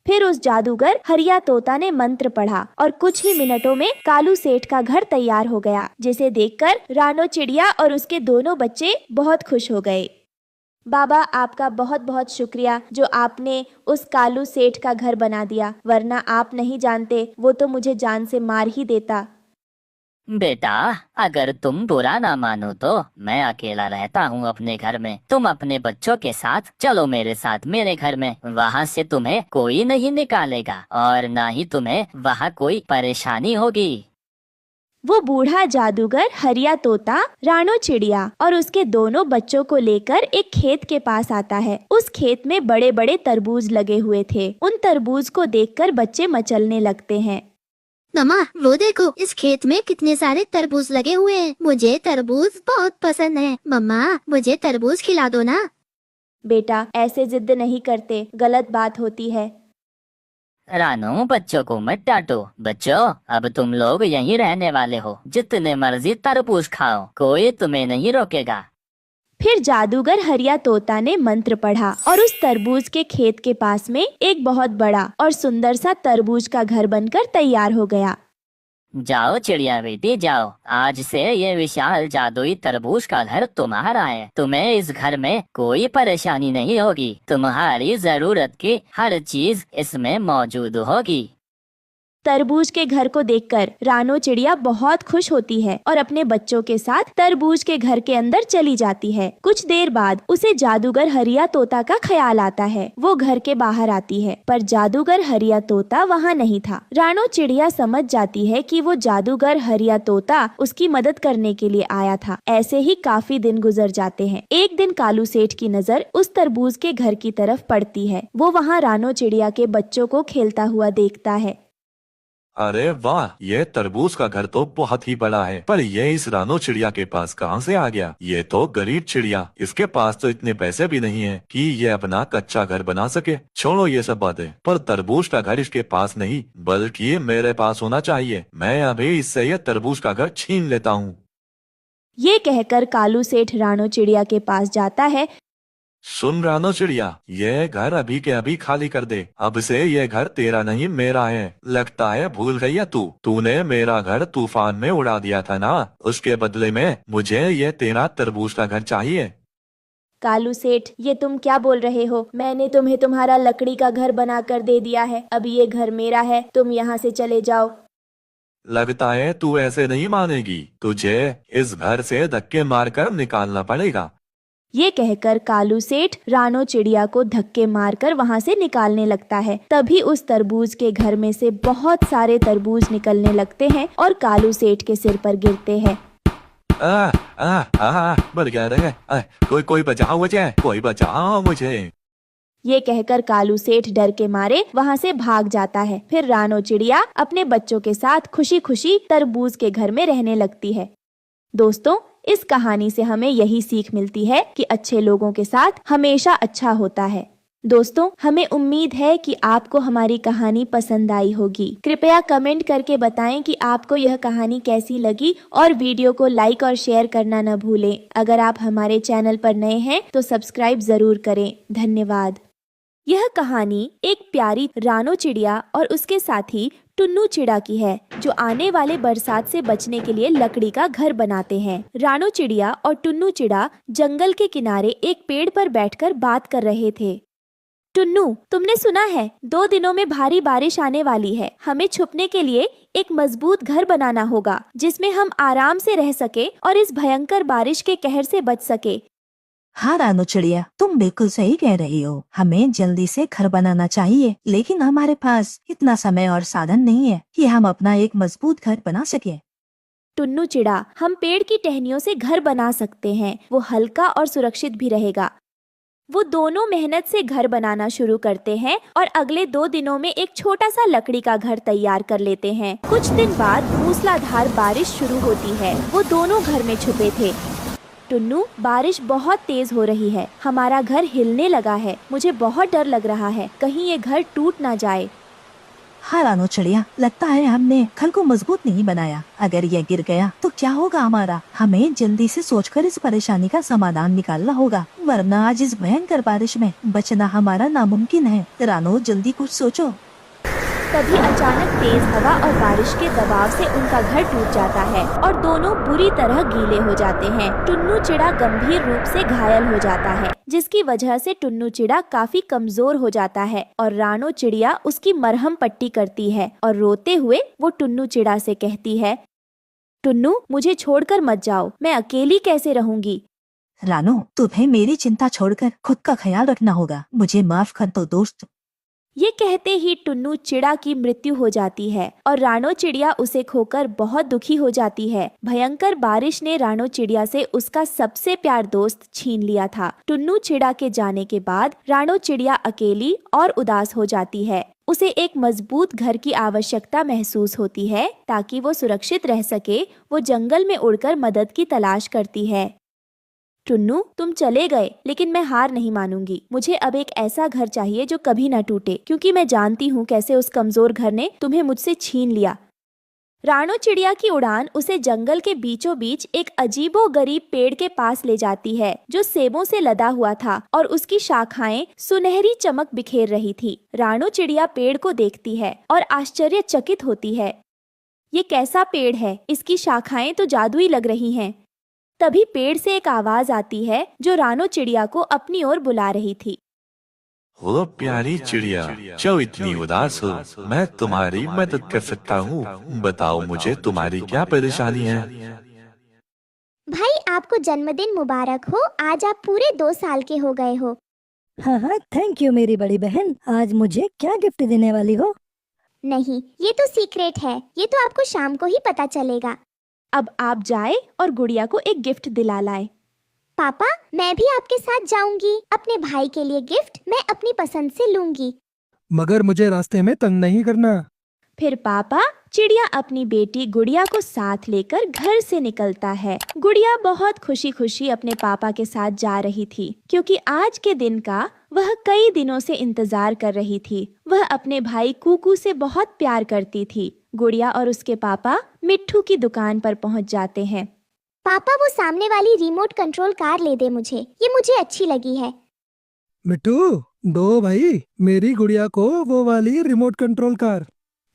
S5: फिर उस जादूगर हरिया तोता ने मंत्र पढ़ा और कुछ ही मिनटों में कालू सेठ का घर तैयार हो गया, जिसे देखकर रानो चिड़िया और उसके दोनों बच्चे बहुत खुश हो गए। बाबा, आपका बहुत बहुत शुक्रिया जो आपने उस कालू सेठ का घर बना दिया, वरना आप नहीं जानते वो तो मुझे जान से मार ही देता।
S9: बेटा, अगर तुम बुरा ना मानो तो मैं अकेला रहता हूँ अपने घर में। तुम अपने बच्चों के साथ चलो मेरे साथ मेरे घर में। वहाँ से तुम्हें कोई नहीं निकालेगा और ना ही तुम्हें वहाँ कोई परेशानी होगी।
S5: वो बूढ़ा जादूगर हरिया तोता, रानो चिड़िया और उसके दोनों बच्चों को लेकर एक खेत के पास आता है। उस खेत में बड़े बड़े तरबूज लगे हुए थे। उन तरबूज को देखकर बच्चे मचलने लगते हैं।
S6: मम्मा, वो देखो, इस खेत में कितने सारे तरबूज लगे हुए हैं। मुझे तरबूज बहुत पसंद है। मम्मा, मुझे तरबूज खिला दो ना।
S5: बेटा, ऐसे जिद नहीं करते, गलत बात होती है।
S9: रानू, बच्चों को मत डांटो। बच्चों, अब तुम लोग यहीं रहने वाले हो। जितने मर्जी तरबूज खाओ, कोई तुम्हें नहीं रोकेगा।
S5: फिर जादूगर हरिया तोता ने मंत्र पढ़ा और उस तरबूज के खेत के पास में एक बहुत बड़ा और सुंदर सा तरबूज का घर बनकर तैयार हो गया।
S9: जाओ चिड़िया बेटी जाओ, आज से ये विशाल जादुई तरबूज का घर तुम्हारा है। तुम्हें इस घर में कोई परेशानी नहीं होगी। तुम्हारी जरूरत की हर चीज इसमें मौजूद होगी।
S5: तरबूज के घर को देखकर रानो चिड़िया बहुत खुश होती है और अपने बच्चों के साथ तरबूज के घर के अंदर चली जाती है। कुछ देर बाद उसे जादूगर हरिया तोता का ख्याल आता है। वो घर के बाहर आती है, पर जादूगर हरिया तोता वहाँ नहीं था। रानो चिड़िया समझ जाती है कि वो जादूगर हरिया तोता उसकी मदद करने के लिए आया था। ऐसे ही काफी दिन गुजर जाते हैं। एक दिन कालू सेठ की नजर उस तरबूज के घर की तरफ पड़ती है। वो वहाँ रानो चिड़िया के बच्चों को खेलता हुआ देखता है।
S8: अरे वाह, ये तरबूज का घर तो बहुत ही बड़ा है, पर ये इस रानो चिड़िया के पास कहाँ से आ गया? ये तो गरीब चिड़िया, इसके पास तो इतने पैसे भी नहीं है कि ये अपना कच्चा घर बना सके। छोड़ो ये सब बातें, पर तरबूज का घर इसके पास नहीं बल्कि मेरे पास होना चाहिए। मैं अभी इससे ये तरबूज का घर छीन लेता हूँ।
S5: ये कहकर कालू सेठ रानो चिड़िया के पास जाता है।
S8: सुन रानो चिड़िया, ये घर अभी के अभी खाली कर दे। अब से ये घर तेरा नहीं मेरा है। लगता है भूल गई है तूने मेरा घर तूफान में उड़ा दिया था ना। उसके बदले में मुझे ये तेरा तरबूज का घर चाहिए।
S5: कालू सेठ, ये तुम क्या बोल रहे हो? मैंने तुम्हें तुम्हारा लकड़ी का घर बनाकर दे दिया है। अब ये घर मेरा है, तुम यहाँ से चले जाओ।
S8: लगता है तू ऐसे नहीं मानेगी। तुझे इस घर से धक्के मारकर निकालना पड़ेगा।
S5: ये कहकर कालू सेठ रानो चिड़िया को धक्के मारकर वहाँ से निकालने लगता है। तभी उस तरबूज के घर में से बहुत सारे तरबूज निकलने लगते हैं और कालू सेठ के सिर पर गिरते हैं।
S8: मर गया रे। कोई बचाओ मुझे, कोई बचाओ मुझे।
S5: ये कहकर कालू सेठ डर के मारे वहाँ से भाग जाता है। फिर रानो चिड़िया अपने बच्चों के साथ खुशी खुशी तरबूज के घर में रहने लगती है। दोस्तों, इस कहानी से हमें यही सीख मिलती है कि अच्छे लोगों के साथ हमेशा अच्छा होता है। दोस्तों, हमें उम्मीद है कि आपको हमारी कहानी पसंद आई होगी। कृपया कमेंट करके बताएं कि आपको यह कहानी कैसी लगी और वीडियो को लाइक और शेयर करना न भूलें। अगर आप हमारे चैनल पर नए हैं तो सब्सक्राइब जरूर करें। धन्यवाद। यह कहानी एक प्यारी रानो चिड़िया और उसके साथी टुन्नू चिड़ा की है, जो आने वाले बरसात से बचने के लिए लकड़ी का घर बनाते हैं। रानो चिड़िया और टुन्नू चिड़ा जंगल के किनारे एक पेड़ पर बैठकर बात कर रहे थे। टुन्नू, तुमने सुना है 2 दिनों में भारी बारिश आने वाली है। हमें छुपने के लिए एक मजबूत घर बनाना होगा, जिसमें हम आराम से रह सके और इस भयंकर बारिश के कहर से बच सके।
S10: हाँ रानो चिड़िया, तुम बिल्कुल सही कह रही हो। हमें जल्दी से घर बनाना चाहिए, लेकिन हमारे पास इतना समय और साधन नहीं है कि हम अपना एक मजबूत घर बना सके।
S5: टुन्नू चिड़ा, हम पेड़ की टहनियों से घर बना सकते हैं। वो हल्का और सुरक्षित भी रहेगा। वो दोनों मेहनत से घर बनाना शुरू करते हैं और अगले 2 दिनों में एक छोटा सा लकड़ी का घर तैयार कर लेते हैं। कुछ दिन बाद मूसलाधार बारिश शुरू होती है। वो दोनों घर में छुपे थे। टुन्नू, बारिश बहुत तेज हो रही है, हमारा घर हिलने लगा है, मुझे बहुत डर लग रहा है, कहीं ये घर टूट ना जाए।
S10: हाँ रानो चिड़िया, लगता है हमने घर को मजबूत नहीं बनाया। अगर ये गिर गया तो क्या होगा हमारा? हमें जल्दी से सोचकर इस परेशानी का समाधान निकालना होगा, वरना आज इस भयंकर बारिश में बचना हमारा नामुमकिन है। रानो, जल्दी कुछ सोचो।
S5: तभी अचानक तेज हवा और बारिश के दबाव से उनका घर टूट जाता है और दोनों बुरी तरह गीले हो जाते हैं। टुन्नू चिड़ा गंभीर रूप से घायल हो जाता है, जिसकी वजह से टुन्नू चिड़ा काफी कमजोर हो जाता है और रानो चिड़िया उसकी मरहम पट्टी करती है और रोते हुए वो टुन्नू चिड़ा से कहती है, टुन्नू, मुझे छोड़कर मत जाओ, मैं अकेली कैसे रहूंगी।
S10: रानो, तुम्हें मेरी चिंता छोड़कर खुद का ख्याल रखना होगा, मुझे माफ कर दो दोस्त।
S5: ये कहते ही टुन्नू चिड़ा की मृत्यु हो जाती है और रानो चिड़िया उसे खोकर बहुत दुखी हो जाती है। भयंकर बारिश ने रानो चिड़िया से उसका सबसे प्यार दोस्त छीन लिया था। टुन्नू चिड़ा के जाने के बाद रानो चिड़िया अकेली और उदास हो जाती है। उसे एक मजबूत घर की आवश्यकता महसूस होती है ताकि वो सुरक्षित रह सके। वो जंगल में उड़कर मदद की तलाश करती है। टुन्नू, तुम चले गए, लेकिन मैं हार नहीं मानूंगी। मुझे अब एक ऐसा घर चाहिए जो कभी न टूटे, क्योंकि मैं जानती हूँ कैसे उस कमजोर घर ने तुम्हें मुझसे छीन लिया। रानो चिड़िया की उड़ान उसे जंगल के बीचों बीच एक अजीबोगरीब पेड़ के पास ले जाती है, जो सेबों से लदा हुआ था और उसकी शाखाएं सुनहरी चमक बिखेर रही थी। रानो चिड़िया पेड़ को देखती है और आश्चर्यचकित होती है। ये कैसा पेड़ है? इसकी शाखाएं तो जादुई लग रही हैं। तभी पेड़ से एक आवाज आती है जो रानो चिड़िया को अपनी ओर बुला रही थी।
S8: वो प्यारी चिड़िया, जो इतनी उदास हो, मैं तुम्हारी मदद कर सकता हूँ। बताओ मुझे तुम्हारी क्या परेशानी है।
S4: भाई, आपको जन्मदिन मुबारक हो। आज आप पूरे 2 साल के हो गए हो।
S11: हाँ हाँ, थैंक यू मेरी बड़ी बहन। आज मुझे क्या गिफ्ट देने वाली हो?
S4: नहीं, ये तो सीक्रेट है, ये तो आपको शाम को ही पता चलेगा।
S5: अब आप जाए और गुड़िया को एक गिफ्ट दिला लाए।
S4: पापा, मैं भी आपके साथ जाऊंगी। अपने भाई के लिए गिफ्ट मैं अपनी पसंद से लूंगी।
S12: मगर मुझे रास्ते में तंग नहीं करना।
S5: फिर पापा चिड़िया अपनी बेटी गुड़िया को साथ लेकर घर से निकलता है। गुड़िया बहुत खुशी खुशी अपने पापा के साथ जा रही थी, क्योंकि आज के दिन का वह कई दिनों से इंतजार कर रही थी। वह अपने भाई कुकू से बहुत प्यार करती थी। गुड़िया और उसके पापा मिट्ठू की दुकान पर पहुंच जाते हैं।
S4: पापा, वो सामने वाली रिमोट कंट्रोल कार ले दे मुझे, ये मुझे अच्छी लगी है।
S12: मिट्टू, दो भाई मेरी गुड़िया को वो वाली रिमोट कंट्रोल कार।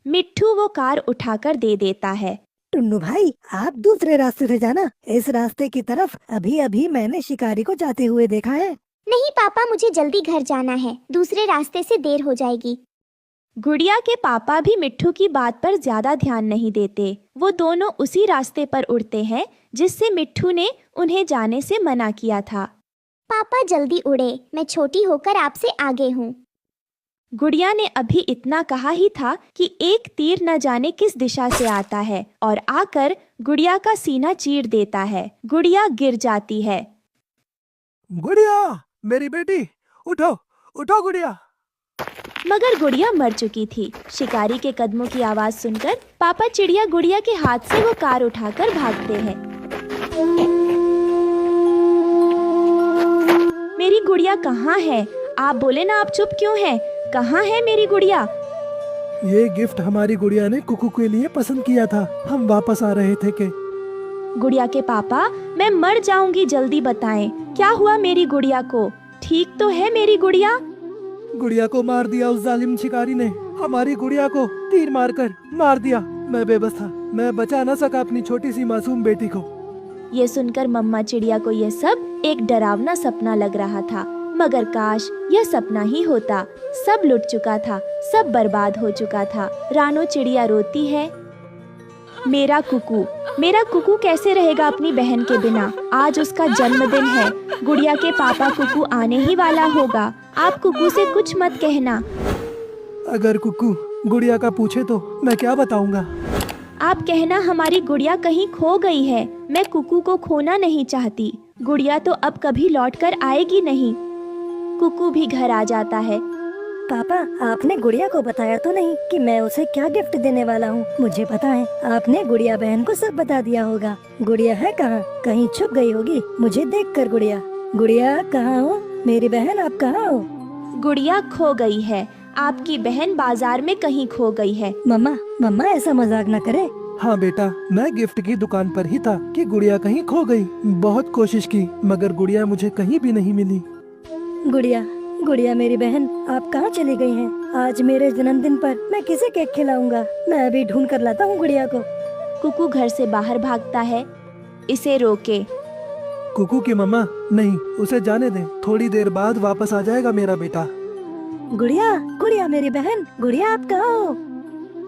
S5: मिट्ठू वो कार उठाकर दे देता है।
S11: टुन्नू भाई, आप दूसरे रास्ते से जाना, इस रास्ते की तरफ अभी अभी मैंने शिकारी को जाते हुए देखा है।
S4: नहीं पापा, मुझे जल्दी घर जाना है, दूसरे रास्ते से देर हो जाएगी।
S5: गुड़िया के पापा भी मिट्ठू की बात पर ज्यादा ध्यान नहीं देते। वो दोनों उसी रास्ते पर उड़ते हैं जिससे मिट्ठू ने उन्हें जाने से मना किया था।
S4: पापा जल्दी उड़े, मैं छोटी होकर आपसे आगे हूँ।
S5: गुड़िया ने अभी इतना कहा ही था कि एक तीर न जाने किस दिशा से आता है और आकर गुड़िया का सीना चीर देता है। गुड़िया गिर जाती है।
S12: गुड़िया, मेरी बेटी, उठो उठो गुड़िया।
S5: मगर गुड़िया मर चुकी थी। शिकारी के कदमों की आवाज सुनकर पापा चिड़िया गुड़िया के हाथ से वो कार उठाकर भागते हैं। मेरी गुड़िया कहाँ है? आप बोले ना, आप चुप क्यों हैं? कहाँ है मेरी गुड़िया?
S12: ये गिफ्ट हमारी गुड़िया ने कुकू के लिए पसंद किया था, हम वापस आ रहे थे के।
S5: गुड़िया के पापा, मैं मर जाऊंगी, जल्दी बताएं क्या हुआ मेरी गुड़िया को? ठीक तो है मेरी गुड़िया?
S12: गुड़िया को मार दिया उस जालिम शिकारी ने, हमारी गुड़िया को तीर मारकर मार दिया। मैं बेबस था, मैं बचा न सका अपनी छोटी सी मासूम बेटी को।
S5: ये सुनकर मम्मा चिड़िया को यह सब एक डरावना सपना लग रहा था, मगर काश यह सपना ही होता। सब लुट चुका था, सब बर्बाद हो चुका था। रानो चिड़िया रोती है, मेरा कुकू कैसे रहेगा अपनी बहन के बिना? आज उसका जन्मदिन है, गुड़िया के पापा कुकू आने ही वाला होगा। आप कुकू से कुछ मत कहना।
S12: अगर कुकू गुड़िया का पूछे तो मैं क्या बताऊंगा?
S5: आप कहना हमारी गुड़िया कहीं खो गई है। मैं कुकू को खोना नहीं चाहती। गुड़िया तो अब कभी लौट कर आएगी नहीं। कुकू भी घर आ जाता है।
S11: पापा, आपने गुड़िया को बताया तो नहीं कि मैं उसे क्या गिफ्ट देने वाला हूँ? मुझे पता है आपने गुड़िया बहन को सब बता दिया होगा। गुड़िया है कहाँ? कहीं छुप गई होगी मुझे देखकर। गुड़िया कहाँ हो? मेरी बहन आप कहाँ हो?
S5: गुड़िया खो गई है। आपकी बहन बाजार में कहीं खो गई है।
S11: मम्मा ऐसा मजाक न करे।
S12: हाँ बेटा, मैं गिफ्ट की दुकान पर ही था कि गुड़िया कहीं खो गई। बहुत कोशिश की मगर गुड़िया मुझे कहीं भी नहीं मिली।
S11: गुड़िया मेरी बहन, आप कहाँ चली गई हैं? आज मेरे जन्मदिन पर मैं किसे केक खिलाऊंगा? मैं अभी ढूंढ कर लाता हूँ गुड़िया को।
S5: कुकू घर से बाहर भागता है। इसे रोके।
S12: कुकू की मम्मा, नहीं, उसे जाने दें। थोड़ी देर बाद वापस आ जाएगा मेरा बेटा।
S11: गुड़िया मेरी बहन, गुड़िया आप कहाँ हो?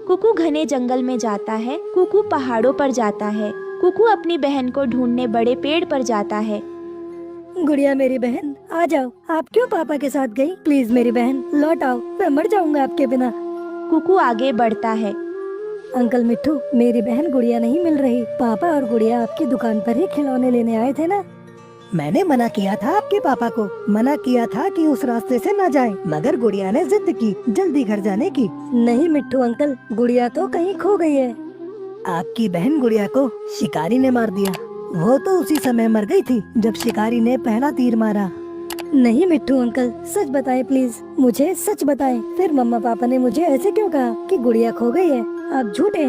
S5: कुकू घने जंगल में जाता है। कुकू पहाड़ों पर जाता है। कुकू अपनी बहन को ढूंढने बड़े पेड़ पर जाता है।
S11: गुड़िया मेरी बहन, आ जाओ। आप क्यों पापा के साथ गई? प्लीज मेरी बहन लौट आओ, मैं मर जाऊंगा आपके बिना।
S5: कुकू आगे बढ़ता है।
S11: अंकल मिट्ठू, मेरी बहन गुड़िया नहीं मिल रही। पापा और गुड़िया आपकी दुकान पर ही खिलौने लेने आए थे ना? मैंने मना किया था आपके पापा को, मना किया था कि उस रास्ते से न जाएं, मगर गुड़िया ने जिद की जल्दी घर जाने की। नहीं मिट्ठू अंकल, गुड़िया तो कहीं खो गई है। आपकी बहन गुड़िया को शिकारी ने मार दिया। वो तो उसी समय मर गई थी जब शिकारी ने पहला तीर मारा। नहीं मिट्ठू अंकल, सच बताएं प्लीज, मुझे सच बताएं। फिर मम्मा पापा ने मुझे ऐसे क्यों कहा कि गुड़िया खो गई है? आप झूठे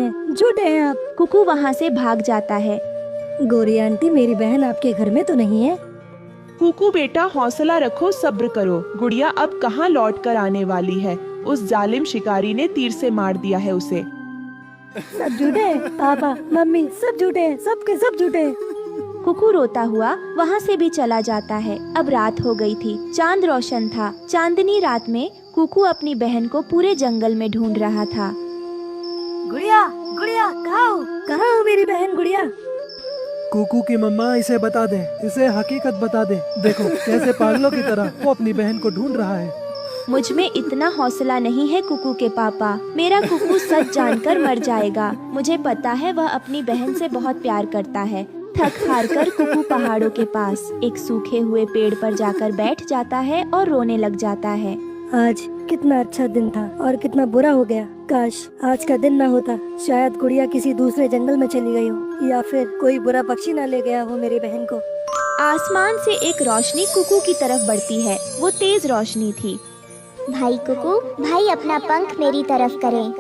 S11: हैं आप।
S5: कुकू वहाँ से भाग जाता है।
S11: गोरी आंटी, मेरी बहन आपके घर में तो नहीं है?
S7: कुकू बेटा, हौसला रखो, सब्र करो। गुड़िया अब कहाँ लौट कर आने वाली है। उस जालिम शिकारी ने तीर से मार दिया है उसे।
S11: सब झूठे हैं, पापा मम्मी सब झूठे हैं, सबके सब झूठे हैं।
S5: कुकू रोता हुआ वहाँ से भी चला जाता है। अब रात हो गई थी। चांद रोशन था। चांदनी रात में कुकू अपनी बहन को पूरे जंगल में ढूंढ रहा था।
S11: गुड़िया कहाँ हो मेरी बहन गुड़िया?
S12: कुकू की मम्मा, इसे बता दे, इसे हकीकत बता दे। देखो कैसे पागलों की तरह वो अपनी बहन को ढूंढ रहा है।
S5: मुझ में इतना हौसला नहीं है कुकू के पापा। मेरा कुकू सच जानकर मर जाएगा। मुझे पता है वह अपनी बहन से बहुत प्यार करता है। थक हार कर कुकू पहाड़ों के पास एक सूखे हुए पेड़ पर जाकर बैठ जाता है और रोने लग जाता है।
S11: आज कितना अच्छा दिन था और कितना बुरा हो गया। काश आज का दिन न होता। शायद गुड़िया किसी दूसरे जंगल में चली गई हो, या फिर कोई बुरा पक्षी न ले गया हो मेरी बहन को।
S5: आसमान से एक रोशनी कुकू की तरफ बढ़ती है। वो तेज रोशनी थी।
S4: भाई कुकू, भाई अपना पंख मेरी तरफ करें।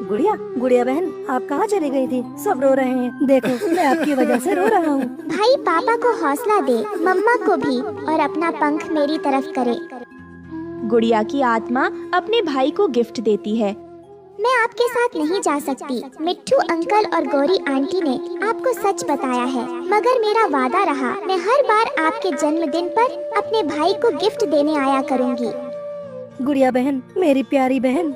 S11: गुड़िया बहन, आप कहाँ चली गई थी? सब रो रहे हैं, देखो मैं आपकी वजह से रो रहा हूँ।
S4: भाई पापा को हौसला दे, मम्मा को भी, और अपना पंख मेरी तरफ करे।
S5: गुड़िया की आत्मा अपने भाई को गिफ्ट देती है।
S4: मैं आपके साथ नहीं जा सकती। मिट्ठू अंकल और गौरी आंटी ने आपको सच बताया है, मगर मेरा वादा रहा, मैं हर बार आपके जन्मदिन पर अपने भाई को गिफ्ट देने आया करूँगी।
S11: गुड़िया बहन, मेरी प्यारी बहन।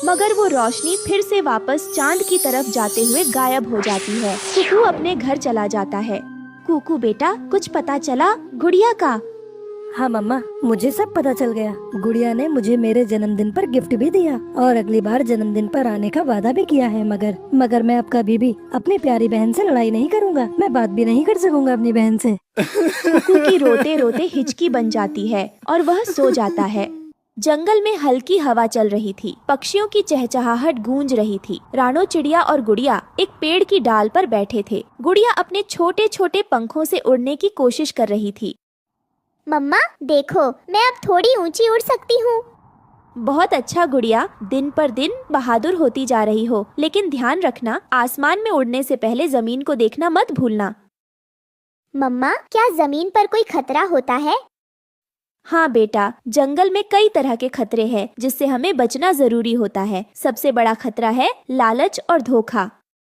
S5: मगर वो रोशनी फिर से वापस चांद की तरफ जाते हुए गायब हो जाती है। कुकू अपने घर चला जाता है। कुकू बेटा, कुछ पता चला गुड़िया का?
S11: हाँ मम्मा, मुझे सब पता चल गया। गुड़िया ने मुझे मेरे जन्मदिन पर गिफ्ट भी दिया और अगली बार जन्मदिन पर आने का वादा भी किया है। मगर मैं अब कभी भी अपनी प्यारी बहन से लड़ाई नहीं करूँगा। मैं बात भी नहीं कर सकूँगा अपनी बहन से।
S5: कुकू की रोते रोते हिचकी बन जाती है और वह सो जाता है। जंगल में हल्की हवा चल रही थी। पक्षियों की चहचहाहट गूंज रही थी। रानो चिड़िया और गुड़िया एक पेड़ की डाल पर बैठे थे। गुड़िया अपने छोटे छोटे पंखों से उड़ने की कोशिश कर रही थी।
S4: मम्मा देखो, मैं अब थोड़ी ऊंची उड़ सकती हूँ।
S5: बहुत अच्छा गुड़िया, दिन पर दिन बहादुर होती जा रही हो, लेकिन ध्यान रखना, आसमान में उड़ने से पहले जमीन को देखना मत भूलना।
S4: मम्मा, क्या जमीन पर कोई खतरा होता है?
S5: हाँ बेटा, जंगल में कई तरह के खतरे हैं जिससे हमें बचना जरूरी होता है। सबसे बड़ा खतरा है लालच और धोखा।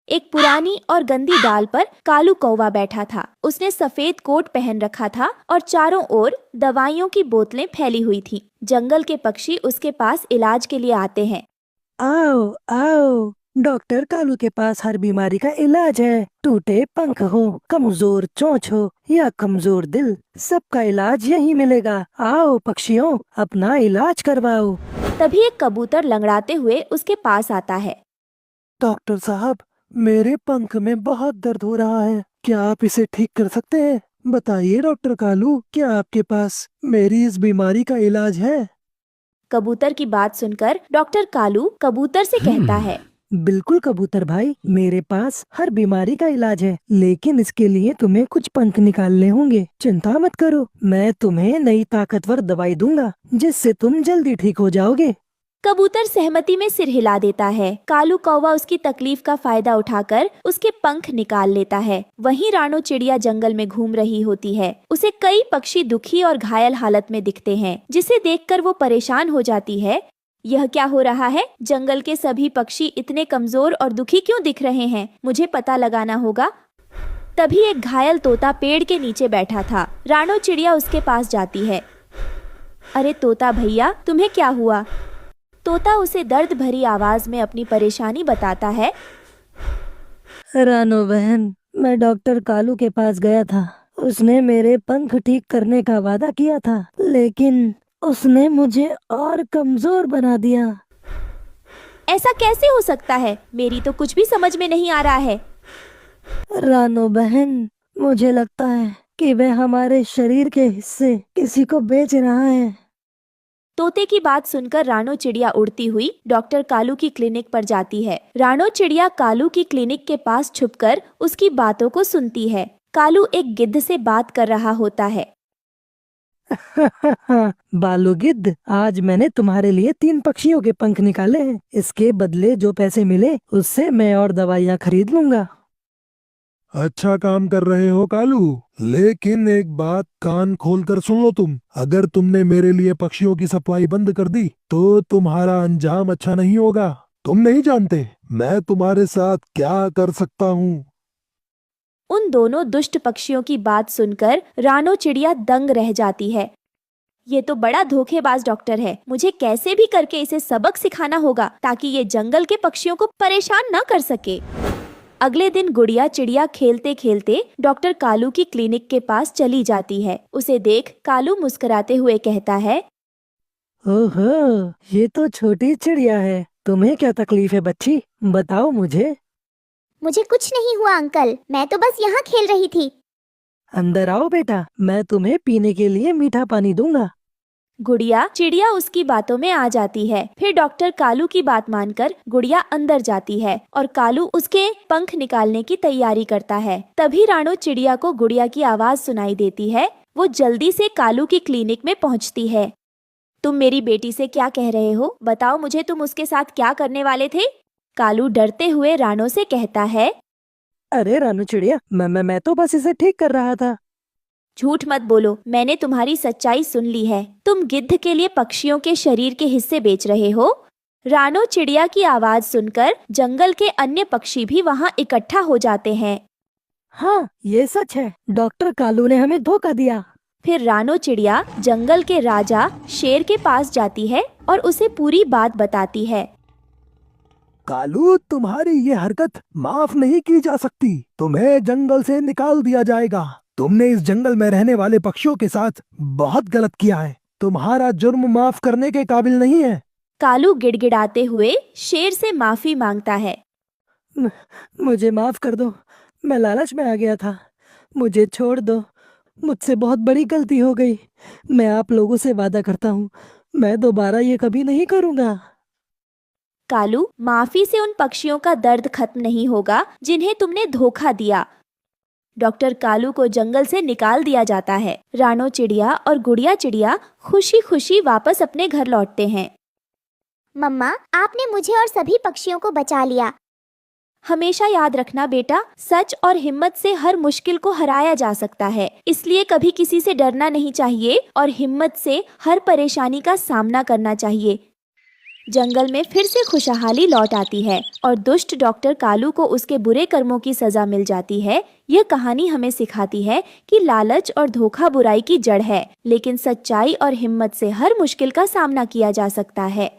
S5: एक पुरानी और गंदी डाल पर कालू कौवा बैठा था। उसने सफेद कोट पहन रखा था और चारों ओर दवाइयों की बोतलें फैली हुई थी। जंगल के पक्षी उसके पास इलाज के लिए आते हैं।
S11: आओ आओ, डॉक्टर कालू के पास हर बीमारी का इलाज है। टूटे पंख हो, कमजोर चोंच हो या कमजोर दिल, सबका इलाज यही मिलेगा। आओ पक्षियों, अपना इलाज करवाओ।
S5: तभी एक कबूतर लंगड़ाते हुए उसके पास आता है।
S12: डॉक्टर साहब, मेरे पंख में बहुत दर्द हो रहा है, क्या आप इसे ठीक कर सकते हैं? बताइए डॉक्टर कालू, क्या आपके पास मेरी इस बीमारी का इलाज है?
S5: कबूतर की बात सुनकर डॉक्टर कालू कबूतर से कहता है,
S11: बिल्कुल कबूतर भाई, मेरे पास हर बीमारी का इलाज है, लेकिन इसके लिए तुम्हें कुछ पंख निकालने होंगे। चिंता मत करो, मैं तुम्हें नई ताकतवर दवाई दूंगा जिससे तुम जल्दी ठीक हो जाओगे।
S5: कबूतर सहमति में सिर हिला देता है। कालू कौवा उसकी तकलीफ का फायदा उठाकर उसके पंख निकाल लेता है। वहीं रानो चिड़िया जंगल में घूम रही होती है। उसे कई पक्षी दुखी और घायल हालत में दिखते हैं, जिसे देखकर वो परेशान हो जाती है। यह क्या हो रहा है? जंगल के सभी पक्षी इतने कमजोर और दुखी क्यों दिख रहे हैं? मुझे पता लगाना होगा। तभी एक घायल तोता पेड़ के नीचे बैठा था। रानो चिड़िया उसके पास जाती है। अरे तोता भैया, तुम्हें क्या हुआ? तोता उसे दर्द भरी आवाज में अपनी परेशानी बताता है।
S11: रानो बहन, मैं डॉक्टर कालू के पास गया था। उसने मेरे पंख ठीक करने का वादा किया था, लेकिन उसने मुझे और कमजोर बना दिया।
S5: ऐसा कैसे हो सकता है? मेरी तो कुछ भी समझ में नहीं आ रहा है।
S11: रानो बहन, मुझे लगता है कि वह हमारे शरीर के हिस्से किसी को बेच रहा है।
S5: तोते की बात सुनकर रानो चिड़िया उड़ती हुई डॉक्टर कालू की क्लिनिक पर जाती है। रानो चिड़िया कालू की क्लिनिक के पास छुपकर उसकी बातों को सुनती है। कालू एक गिद्ध से बात कर रहा होता है।
S11: बालू गिद्ध, आज मैंने तुम्हारे लिए 3 पक्षियों के पंख निकाले हैं। इसके बदले जो पैसे मिले उससे मैं और दवाइयाँ खरीद लूंगा।
S13: अच्छा काम कर रहे हो कालू, लेकिन एक बात कान खोल कर सुन लो तुम। अगर तुमने मेरे लिए पक्षियों की सप्लाई बंद कर दी तो तुम्हारा अंजाम अच्छा नहीं होगा। तुम नहीं जानते मैं तुम्हारे साथ क्या कर सकता हूँ।
S5: उन दोनों दुष्ट पक्षियों की बात सुनकर रानो चिड़िया दंग रह जाती है। ये तो बड़ा धोखेबाज डॉक्टर है। मुझे कैसे भी करके इसे सबक सिखाना होगा ताकि ये जंगल के पक्षियों को परेशान न कर सके। अगले दिन गुड़िया चिड़िया खेलते खेलते डॉक्टर कालू की क्लिनिक के पास चली जाती है। उसे देख कालू मुस्कुराते हुए कहता है,
S11: ओहो, ये तो छोटी चिड़िया है। तुम्हें क्या तकलीफ है बच्ची? बताओ मुझे।
S4: मुझे कुछ नहीं हुआ अंकल, मैं तो बस यहाँ खेल रही थी।
S11: अंदर आओ बेटा, मैं तुम्हें पीने के लिए मीठा पानी दूंगा।
S5: गुड़िया चिड़िया उसकी बातों में आ जाती है। फिर डॉक्टर कालू की बात मानकर गुड़िया अंदर जाती है और कालू उसके पंख निकालने की तैयारी करता है। तभी रानो चिड़िया को गुड़िया की आवाज सुनाई देती है। वो जल्दी से कालू की क्लिनिक में पहुंचती है। तुम मेरी बेटी से क्या कह रहे हो? बताओ मुझे, तुम उसके साथ क्या करने वाले थे? कालू डरते हुए रानो से कहता है,
S11: अरे रानो चिड़िया, मैं तो बस इसे ठीक कर रहा था।
S5: झूठ मत बोलो, मैंने तुम्हारी सच्चाई सुन ली है। तुम गिद्ध के लिए पक्षियों के शरीर के हिस्से बेच रहे हो। रानो चिड़िया की आवाज सुनकर जंगल के अन्य पक्षी भी वहाँ इकट्ठा हो जाते हैं।
S11: हाँ, ये सच है। डॉक्टर कालू ने हमें धोखा दिया।
S5: फिर रानो चिड़िया जंगल के राजा शेर के पास जाती है और उसे पूरी बात बताती है।
S12: कालू, तुम्हारी ये हरकत माफ नहीं की जा सकती। तुम्हें जंगल से निकाल दिया जाएगा। तुमने इस जंगल में रहने वाले पक्षियों के साथ बहुत गलत किया है। तुम्हारा जुर्म माफ करने के काबिल नहीं है।
S5: कालू गिड़गिड़ाते हुए शेर से माफी मांगता है।
S11: मुझे माफ कर दो, मैं लालच में आ गया था। मुझे छोड़ दो, मुझसे बहुत बड़ी गलती हो गई। मैं आप लोगों से वादा करता हूँ, मैं दोबारा ये कभी नहीं करूँगा।
S5: कालू, माफी से उन पक्षियों का दर्द खत्म नहीं होगा जिन्हें तुमने धोखा दिया। डॉक्टर कालू को जंगल से निकाल दिया जाता है। रानो चिड़िया और गुड़िया चिड़िया खुशी खुशी वापस अपने घर लौटते हैं।
S4: मम्मा, आपने मुझे और सभी पक्षियों को बचा लिया।
S5: हमेशा याद रखना बेटा, सच और हिम्मत से हर मुश्किल को हराया जा सकता है। इसलिए कभी किसी से डरना नहीं चाहिए और हिम्मत से हर परेशानी का सामना करना चाहिए। जंगल में फिर से खुशहाली लौट आती है और दुष्ट डॉक्टर कालू को उसके बुरे कर्मों की सजा मिल जाती है। यह कहानी हमें सिखाती है कि लालच और धोखा बुराई की जड़ है, लेकिन सच्चाई और हिम्मत से हर मुश्किल का सामना किया जा सकता है।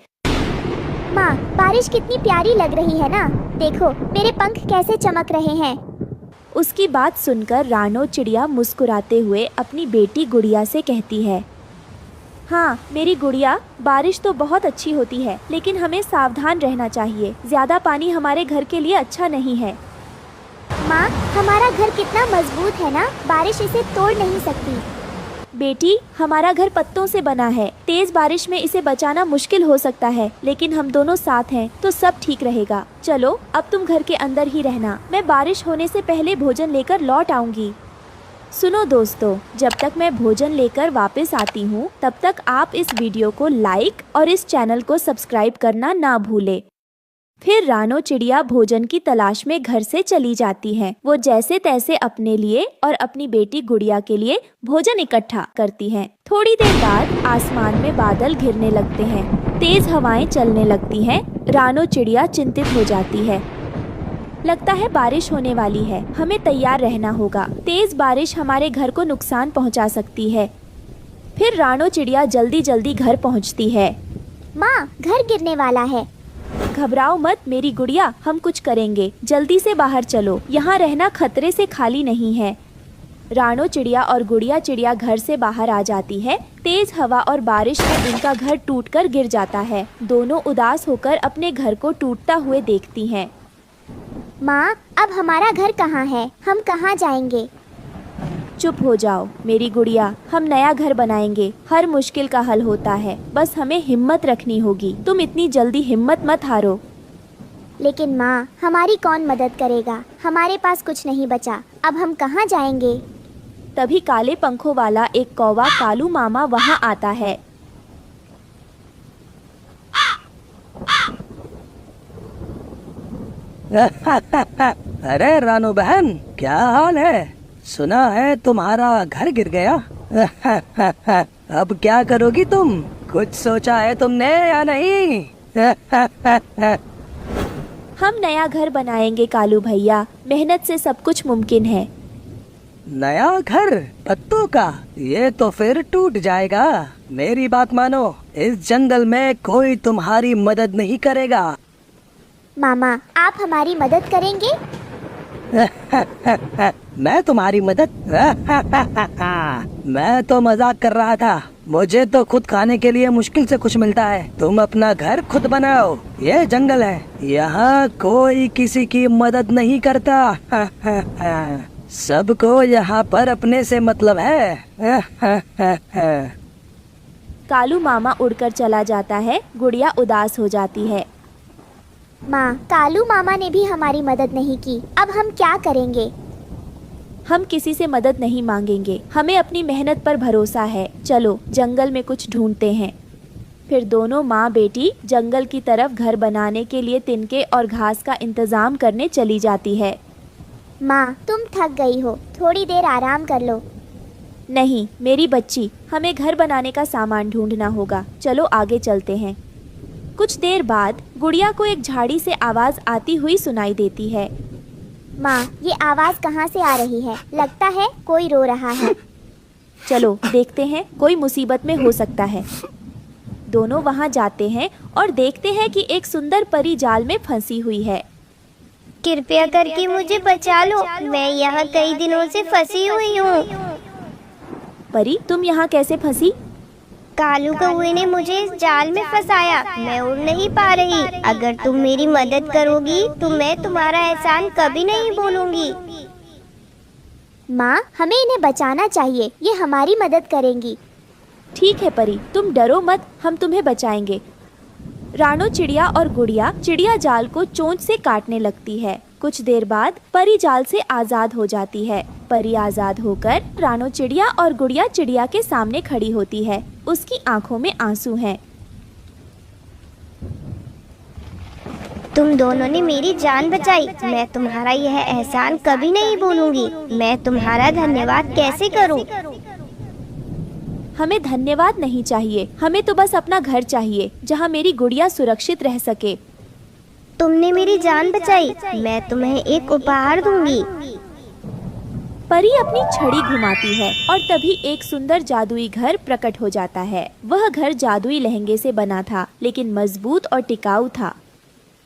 S4: माँ, बारिश कितनी प्यारी लग रही है ना। देखो मेरे पंख कैसे चमक रहे हैं।
S5: उसकी बात सुनकर रानो चिड़िया मुस्कुराते हुए अपनी बेटी गुड़िया से कहती है, हाँ मेरी गुड़िया, बारिश तो बहुत अच्छी होती है, लेकिन हमें सावधान रहना चाहिए। ज्यादा पानी हमारे घर के लिए अच्छा नहीं है।
S4: माँ, हमारा घर कितना मजबूत है ना, बारिश इसे तोड़ नहीं सकती।
S5: बेटी, हमारा घर पत्तों से बना है। तेज बारिश में इसे बचाना मुश्किल हो सकता है, लेकिन हम दोनों साथ हैं तो सब ठीक रहेगा। चलो, अब तुम घर के अंदर ही रहना। मैं बारिश होने से पहले भोजन लेकर लौट आऊंगी। सुनो दोस्तों, जब तक मैं भोजन लेकर वापस आती हूँ, तब तक आप इस वीडियो को लाइक और इस चैनल को सब्सक्राइब करना ना भूले। फिर रानो चिड़िया भोजन की तलाश में घर से चली जाती है। वो जैसे तैसे अपने लिए और अपनी बेटी गुड़िया के लिए भोजन इकट्ठा करती है। थोड़ी देर बाद आसमान में बादल घिरने लगते हैं, तेज हवाएं चलने लगती हैं। रानो चिड़िया चिंतित हो जाती है। लगता है बारिश होने वाली है, हमें तैयार रहना होगा। तेज बारिश हमारे घर को नुकसान पहुंचा सकती है। फिर रानो चिड़िया जल्दी जल्दी घर पहुंचती है।
S4: माँ, घर गिरने वाला है।
S5: घबराओ मत मेरी गुड़िया, हम कुछ करेंगे। जल्दी से बाहर चलो, यहाँ रहना खतरे से खाली नहीं है। रानो चिड़िया और गुड़िया चिड़िया घर से बाहर आ जाती है। तेज हवा और बारिश में उनका घर टूटकर गिर जाता है। दोनों उदास होकर अपने घर को टूटता हुए देखती हैं।
S4: माँ, अब हमारा घर कहाँ है? हम कहाँ जाएंगे?
S5: चुप हो जाओ मेरी गुड़िया, हम नया घर बनाएंगे। हर मुश्किल का हल होता है, बस हमें हिम्मत रखनी होगी। तुम इतनी जल्दी हिम्मत मत हारो।
S4: लेकिन माँ, हमारी कौन मदद करेगा? हमारे पास कुछ नहीं बचा, अब हम कहाँ जाएंगे?
S5: तभी काले पंखों वाला एक कौवा कालू मामा वहाँ आता है।
S14: अरे रानू बहन, क्या हाल है? सुना है तुम्हारा घर गिर गया। अब क्या करोगी तुम? कुछ सोचा है तुमने या नहीं?
S5: हम नया घर बनाएंगे कालू भैया, मेहनत से सब कुछ मुमकिन है।
S14: नया घर पत्तों का? ये तो फिर टूट जाएगा। मेरी बात मानो, इस जंगल में कोई तुम्हारी मदद नहीं करेगा।
S4: मामा, आप हमारी मदद करेंगे?
S14: मैं तुम्हारी मदद? मैं तो मजाक कर रहा था। मुझे तो खुद खाने के लिए मुश्किल से कुछ मिलता है। तुम अपना घर खुद बनाओ। ये जंगल है, यहाँ कोई किसी की मदद नहीं करता। सबको यहाँ पर अपने से मतलब है।
S5: कालू मामा उड़कर चला जाता है। गुड़िया उदास हो जाती है।
S4: माँ, कालू मामा ने भी हमारी मदद नहीं की, अब हम क्या करेंगे?
S5: हम किसी से मदद नहीं मांगेंगे, हमें अपनी मेहनत पर भरोसा है। चलो जंगल में कुछ ढूंढते हैं। फिर दोनों माँ बेटी जंगल की तरफ घर बनाने के लिए तिनके और घास का इंतजाम करने चली जाती है।
S4: माँ, तुम थक गई हो, थोड़ी देर आराम कर लो।
S5: नहीं मेरी बच्ची, हमें घर बनाने का सामान ढूंढना होगा। चलो आगे चलते हैं। कुछ देर बाद गुड़िया को एक झाड़ी से आवाज आती हुई सुनाई देती है।
S4: माँ, ये आवाज कहाँ से आ रही है? लगता है कोई रो रहा है।
S5: चलो देखते हैं, कोई मुसीबत में हो सकता है। दोनों वहाँ जाते हैं और देखते हैं कि एक सुंदर परी जाल में फंसी हुई है।
S15: कृपया करके मुझे बचा लो, मैं यहाँ कई दिनों से फंसी हुई हूँ।
S5: परी, तुम यहाँ कैसे फंसी?
S15: कालू कौवे ने मुझे इस जाल में फंसाया, मैं उड़ नहीं पा रही। अगर तुम मेरी मदद करोगी तो मैं तुम्हारा एहसान कभी नहीं भूलूंगी।
S4: माँ, हमें इन्हें बचाना चाहिए, ये हमारी मदद करेंगी।
S5: ठीक है परी, तुम डरो मत, हम तुम्हें बचाएंगे। रानो चिड़िया और गुड़िया चिड़िया जाल को चोंच से काटने लगती है। कुछ देर बाद परी जाल से आजाद हो जाती है। परी आजाद होकर रानो चिड़िया और गुड़िया चिड़िया के सामने खड़ी होती है। उसकी आंखों में आंसू हैं।
S15: तुम दोनों ने मेरी जान बचाई, मैं तुम्हारा यह एहसान कभी नहीं भूलूंगी। मैं तुम्हारा धन्यवाद कैसे करूं?
S5: हमें धन्यवाद नहीं चाहिए, हमें तो बस अपना घर चाहिए जहाँ मेरी गुड़िया सुरक्षित रह सके।
S15: तुमने मेरी जान बचाई, मैं तुम्हें एक उपहार दूंगी।
S5: परी अपनी छड़ी घुमाती है और तभी एक सुंदर जादुई घर प्रकट हो जाता है। वह घर जादुई लहंगे से बना था, लेकिन मजबूत और टिकाऊ था।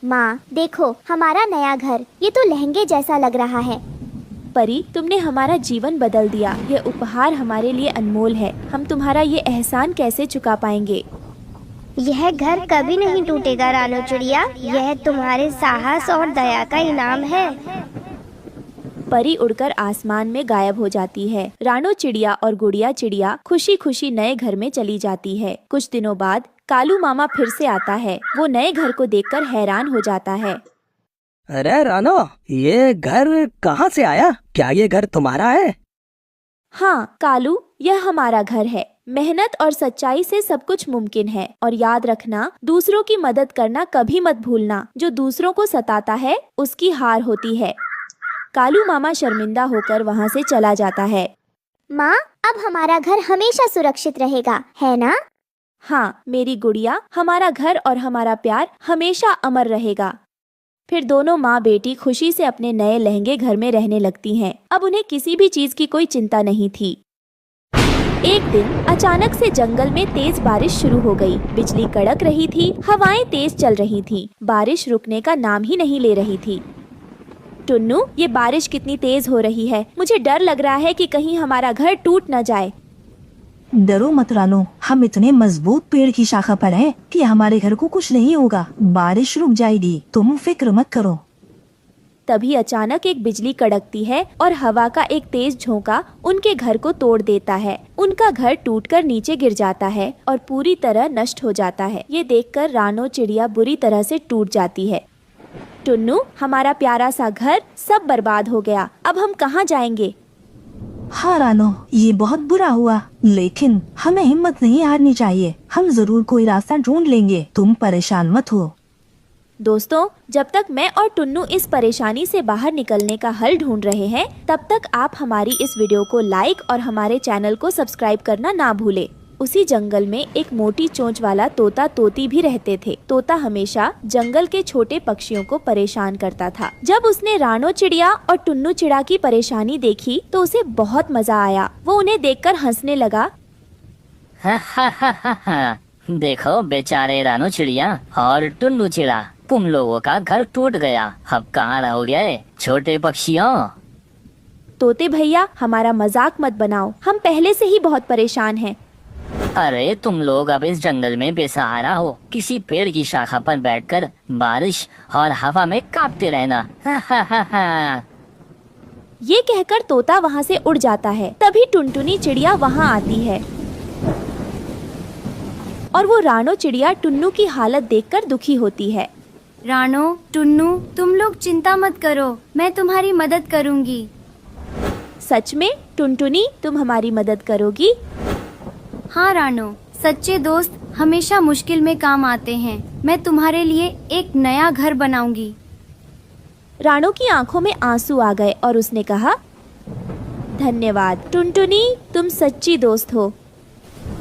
S4: माँ देखो, हमारा नया घर, ये तो लहंगे जैसा लग रहा है।
S5: परी, तुमने हमारा जीवन बदल दिया। यह उपहार हमारे लिए अनमोल है। हम तुम्हारा ये एहसान कैसे चुका पाएंगे?
S15: यह घर कभी नहीं टूटेगा रानो चिड़िया, यह तुम्हारे साहस और दया का इनाम है।
S5: परी उड़कर आसमान में गायब हो जाती है। रानो चिड़िया और गुड़िया चिड़िया खुशी खुशी नए घर में चली जाती है। कुछ दिनों बाद कालू मामा फिर से आता है। वो नए घर को देखकर हैरान हो जाता है।
S14: अरे रानो, ये घर कहाँ से आया? क्या ये घर तुम्हारा है?
S5: हाँ कालू, यह हमारा घर है। मेहनत और सच्चाई से सब कुछ मुमकिन है। और याद रखना, दूसरों की मदद करना कभी मत भूलना। जो दूसरों को सताता है उसकी हार होती है। कालू मामा शर्मिंदा होकर वहाँ से चला जाता है।
S4: माँ, अब हमारा घर हमेशा सुरक्षित रहेगा, है ना?
S5: हाँ मेरी गुड़िया, हमारा घर और हमारा प्यार हमेशा अमर रहेगा। फिर दोनों माँ बेटी खुशी से अपने नए लहंगे घर में रहने लगती हैं। अब उन्हें किसी भी चीज की कोई चिंता नहीं थी। एक दिन अचानक से जंगल में तेज बारिश शुरू हो गई। बिजली कड़क रही थी, हवाएं तेज चल रही थीं। बारिश रुकने का नाम ही नहीं ले रही थी। टुन्नू, ये बारिश कितनी तेज हो रही है। मुझे डर लग रहा है कि कहीं हमारा घर टूट न जाए।
S10: डरो मत रानो, हम इतने मजबूत पेड़ की शाखा पर हैं कि हमारे घर को कुछ नहीं होगा। बारिश रुक जाएगी, तुम फिक्र मत करो।
S5: तभी अचानक एक बिजली कड़कती है और हवा का एक तेज झोंका उनके घर को तोड़ देता है। उनका घर टूटकर नीचे गिर जाता है और पूरी तरह नष्ट हो जाता है। ये देखकर रानो चिड़िया बुरी तरह से टूट जाती है। टुन्नू, हमारा प्यारा सा घर सब बर्बाद हो गया। अब हम कहाँ जाएंगे?
S10: हाँ रानो, ये बहुत बुरा हुआ, लेकिन हमें हिम्मत नहीं हारनी चाहिए। हम जरूर कोई रास्ता ढूंढ लेंगे, तुम परेशान मत हो।
S5: दोस्तों, जब तक मैं और टुन्नू इस परेशानी से बाहर निकलने का हल ढूंढ रहे हैं, तब तक आप हमारी इस वीडियो को लाइक और हमारे चैनल को सब्सक्राइब करना ना भूलें। उसी जंगल में एक मोटी चोंच वाला तोता तोती भी रहते थे। तोता हमेशा जंगल के छोटे पक्षियों को परेशान करता था। जब उसने रानो चिड़िया और टुन्नू चिड़ा की परेशानी देखी तो उसे बहुत मजा आया। वो उन्हें देखकर हंसने लगा।
S9: देखो बेचारे रानो चिड़िया और टुन्नू चिड़ा, तुम लोगों का घर टूट गया। अब कहाँ रहोगे छोटे पक्षियों?
S5: तोते भैया, हमारा मजाक मत बनाओ, हम पहले से ही बहुत परेशान हैं।
S9: अरे तुम लोग अब इस जंगल में बेसहारा हो। किसी पेड़ की शाखा पर बैठकर बारिश और हवा में कांपते रहना।
S5: ये कहकर तोता वहाँ से उड़ जाता है। तभी टुनटुनी चिड़िया वहाँ आती है और वो रानो चिड़िया टुन्नू की हालत देखकर दुखी होती है।
S1: रानो, टुन्नू, तुम लोग चिंता मत करो, मैं तुम्हारी मदद करूँगी।
S5: सच में टुनटुनी, तुम हमारी मदद करोगी?
S1: हाँ रानो, सच्चे दोस्त हमेशा मुश्किल में काम आते हैं। मैं तुम्हारे लिए एक नया घर बनाऊंगी।
S5: रानो की आंखों में आंसू आ गए और उसने कहा, धन्यवाद टुनटुनी, तुम सच्ची दोस्त हो।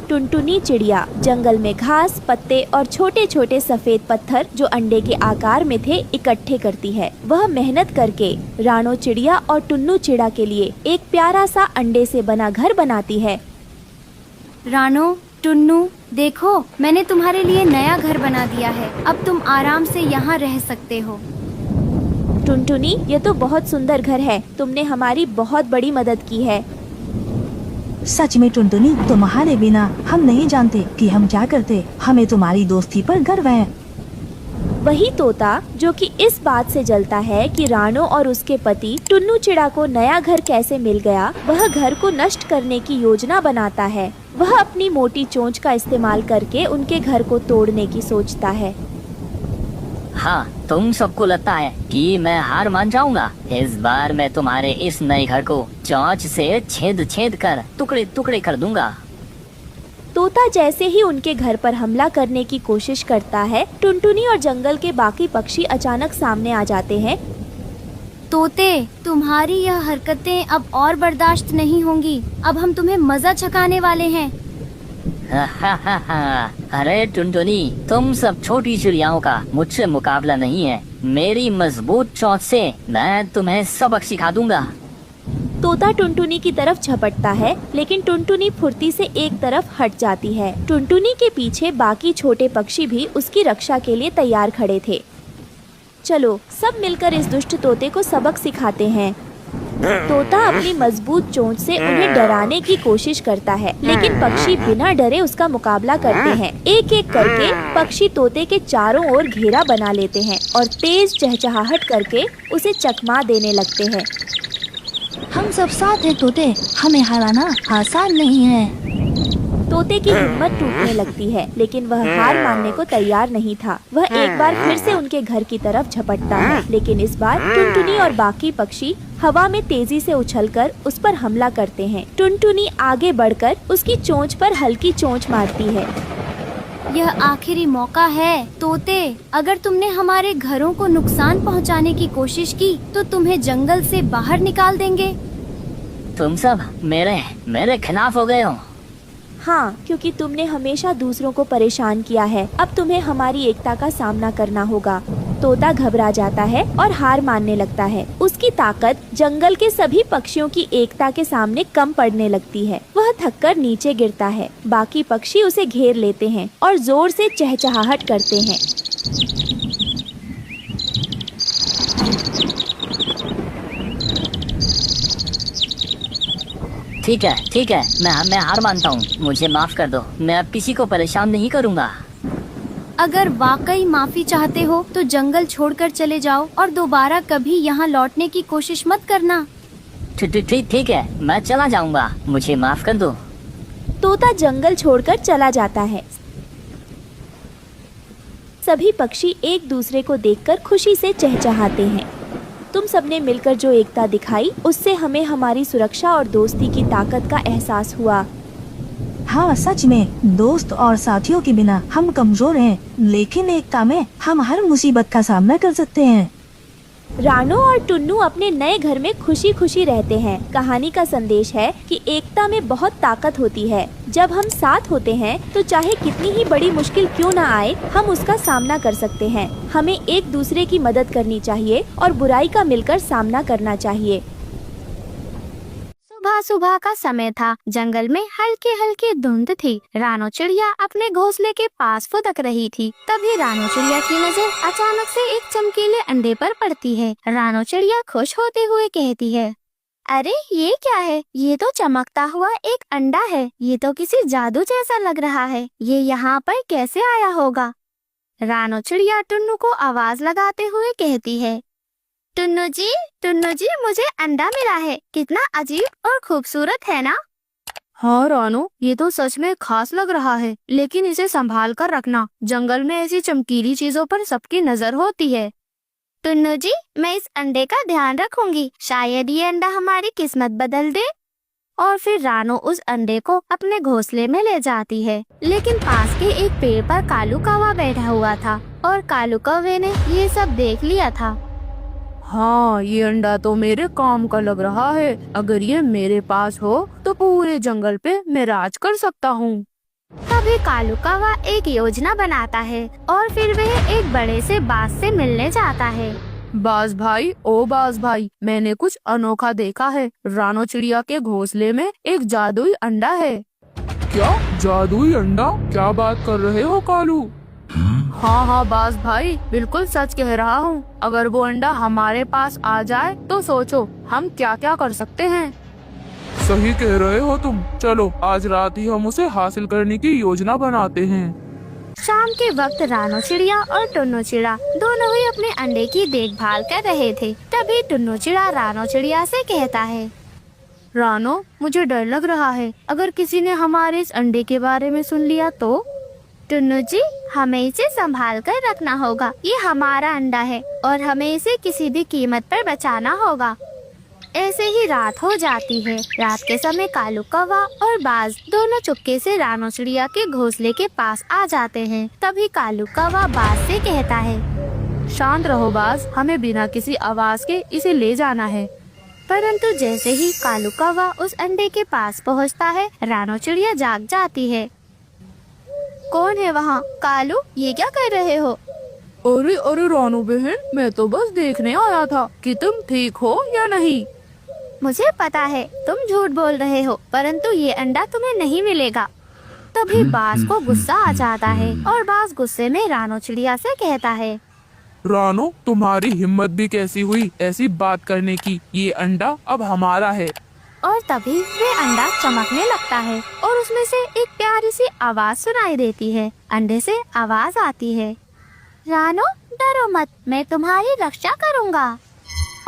S5: टुनटुनी चिड़िया जंगल में घास, पत्ते और छोटे छोटे सफेद पत्थर जो अंडे के आकार में थे इकट्ठे करती है। वह मेहनत करके रानो चिड़िया और टुन्नू चिड़ा के लिए एक प्यारा सा अंडे से बना घर बनाती है।
S1: रानो, टुन्नू, देखो मैंने तुम्हारे लिए नया घर बना दिया है। अब तुम आराम से यहाँ रह सकते हो।
S5: टुनटुनी, ये तो बहुत सुंदर घर है। तुमने हमारी बहुत बड़ी मदद की है।
S10: सच में टुनटुनी, तुम्हारे बिना हम नहीं जानते कि हम क्या करते। हमें तुम्हारी दोस्ती पर गर्व है।
S5: वही तोता जो कि इस बात से जलता है कि रानो और उसके पति टुन्नू चिड़ा को नया घर कैसे मिल गया, वह घर को नष्ट करने की योजना बनाता है। वह अपनी मोटी चोंच का इस्तेमाल करके उनके घर को तोड़ने की सोचता है।
S9: हाँ, तुम सबको लगता है कि मैं हार मान जाऊंगा। इस बार मैं तुम्हारे इस नए घर को चोंच से छेद छेद कर टुकड़े टुकड़े कर दूंगा।
S5: तोता जैसे ही उनके घर पर हमला करने की कोशिश करता है, टुनटुनी और जंगल के बाकी पक्षी अचानक सामने आ जाते हैं।
S1: तोते, तुम्हारी यह हरकतें अब और बर्दाश्त नहीं होंगी। अब हम तुम्हें मजा चखाने वाले हैं।
S9: अरे टुनटुनी, तुम सब छोटी चिड़ियाओं का मुझसे मुकाबला नहीं है। मेरी मजबूत चोंच से मैं तुम्हें सबक सिखा दूंगा।
S5: तोता टुनटुनी की तरफ झपटता है, लेकिन टुनटुनी फुर्ती से एक तरफ हट जाती है। टुनटुनी के पीछे बाकी छोटे पक्षी भी उसकी रक्षा के लिए तैयार खड़े थे। चलो सब मिलकर इस दुष्ट तोते को सबक सिखाते हैं। तोता अपनी मजबूत चोंच से उन्हें डराने की कोशिश करता है, लेकिन पक्षी बिना डरे उसका मुकाबला करते हैं। एक एक करके पक्षी तोते के चारों ओर घेरा बना लेते हैं और तेज चहचहाहट करके उसे चकमा देने लगते हैं।
S6: हम सब साथ हैं तोते, हमें हराना आसान नहीं है।
S5: तोते की हिम्मत टूटने लगती है, लेकिन वह हार मानने को तैयार नहीं था। वह एक बार फिर से उनके घर की तरफ झपटता है, लेकिन इस बार टुनटुनी और बाकी पक्षी हवा में तेजी से उछलकर उस पर हमला करते हैं। टुनटुनी आगे बढ़कर उसकी चोंच पर हल्की चोंच मारती है।
S1: यह आखिरी मौका है तोते, अगर तुमने हमारे घरों को नुकसान पहुंचाने की कोशिश की तो तुम्हें जंगल से बाहर निकाल देंगे।
S9: तुम सब मेरे खिलाफ हो गए हो।
S5: हाँ, क्योंकि तुमने हमेशा दूसरों को परेशान किया है। अब तुम्हें हमारी एकता का सामना करना होगा। तोता घबरा जाता है और हार मानने लगता है। उसकी ताकत जंगल के सभी पक्षियों की एकता के सामने कम पड़ने लगती है। वह थककर नीचे गिरता है। बाकी पक्षी उसे घेर लेते हैं और जोर से चहचहाहट करते हैं।
S9: ठीक है, मैं हार मानता हूँ। मुझे माफ कर दो। मैं अब किसी को परेशान नहीं करूँगा।
S1: अगर वाकई माफी चाहते हो तो जंगल छोड़कर चले जाओ और दोबारा कभी यहाँ लौटने की कोशिश मत करना।
S9: ठीक है, मैं चला जाऊँगा। मुझे माफ कर दो।
S5: तोता जंगल छोड़कर चला जाता है। सभी पक्षी एक दूसरे को देखकर खुशी से चहचहाते हैं। तुम सबने मिलकर जो एकता दिखाई, उससे हमें हमारी सुरक्षा और दोस्ती की ताकत का एहसास हुआ।
S10: हाँ, सच में दोस्त और साथियों के बिना हम कमजोर हैं, लेकिन एकता में हम हर मुसीबत का सामना कर सकते हैं।
S5: रानो और टुन्नू अपने नए घर में खुशी खुशी रहते हैं। कहानी का संदेश है कि एकता में बहुत ताकत होती है। जब हम साथ होते हैं तो चाहे कितनी ही बड़ी मुश्किल क्यों न आए, हम उसका सामना कर सकते हैं। हमें एक दूसरे की मदद करनी चाहिए और बुराई का मिलकर सामना करना चाहिए।
S1: सुबह सुबह का समय था। जंगल में हल्की हल्की धुंध थी। रानो चिड़िया अपने घोंसले के पास फुदक रही थी। तभी रानो चिड़िया की नजर अचानक से एक चमकीले अंडे पर पड़ती है। रानो चिड़िया खुश होते हुए कहती है, अरे ये क्या है? ये तो चमकता हुआ एक अंडा है। ये तो किसी जादू जैसा लग रहा है। ये यहाँ पर कैसे आया होगा? रानो चिड़िया टुन्नू को आवाज लगाते हुए कहती है, टुन्नू जी, मुझे अंडा मिला है। कितना अजीब और खूबसूरत है ना?
S2: हाँ रानो, ये तो सच में खास लग रहा है, लेकिन इसे संभाल कर रखना। जंगल में ऐसी चमकीली चीजों पर सबकी नजर होती है।
S1: टुन्नू जी, मैं इस अंडे का ध्यान रखूंगी। शायद ये अंडा हमारी किस्मत बदल दे। और फिर रानो उस अंडे को अपने घोंसले में ले जाती है। लेकिन पास के एक पेड़ पर कालू कौवा बैठा हुआ था और कालू कौवे ने ये सब देख लिया था।
S2: हाँ, ये अंडा तो मेरे काम का लग रहा है। अगर ये मेरे पास हो तो पूरे जंगल पे मैं राज कर सकता हूँ।
S1: तभी कालू कौवा एक योजना बनाता है और फिर वह एक बड़े से बाज से मिलने जाता है।
S2: बाज भाई, ओ बाज भाई, मैंने कुछ अनोखा देखा है। रानो चिड़िया के घोंसले में एक जादुई अंडा है।
S3: क्या जादुई अंडा? क्या बात कर रहे हो कालू?
S2: हाँ बाज भाई, बिल्कुल सच कह रहा हूँ। अगर वो अंडा हमारे पास आ जाए तो सोचो हम क्या क्या कर सकते हैं।
S3: सही कह रहे हो तुम। चलो आज रात ही हम उसे हासिल करने की योजना बनाते हैं।
S1: शाम के वक्त रानो चिड़िया और टुन्नू चिड़ा दोनों ही अपने अंडे की देखभाल कर रहे थे। तभी टुन्नू चिड़ा रानो चिड़िया से कहता है,
S2: रानो, मुझे डर लग रहा है। अगर किसी ने हमारे इस अंडे के बारे में सुन लिया तो?
S1: टुन्नू जी, हमें इसे संभाल कर रखना होगा। ये हमारा अंडा है और हमें इसे किसी भी कीमत पर बचाना होगा। ऐसे ही रात हो जाती है। रात के समय कालू कौवा और बाज दोनों चुपके से रानो चिड़िया के घोंसले के पास आ जाते हैं। तभी कालू कौवा बाज से कहता है,
S2: शांत रहो बाज, हमें बिना किसी आवाज के इसे ले जाना है।
S1: परंतु जैसे ही कालू कौवा उस अंडे के पास पहुंचता है, रानो चिड़िया जाग जाती है। कौन है वहाँ? कालू, ये क्या कर रहे हो?
S2: अरे रानो बहन, मैं तो बस देखने आया था कि तुम ठीक हो या नहीं।
S1: मुझे पता है तुम झूठ बोल रहे हो, परंतु ये अंडा तुम्हें नहीं मिलेगा। तभी बाज को गुस्सा आ जाता है और बाज गुस्से में रानो चिड़िया से कहता है,
S3: रानो, तुम्हारी हिम्मत भी कैसी हुई ऐसी बात करने की? ये अंडा अब हमारा है।
S1: और तभी वे अंडा चमकने लगता है और उसमें से एक प्यारी सी आवाज सुनाई देती है। अंडे से आवाज आती है, रानो डरो मत, मैं तुम्हारी रक्षा करूँगा।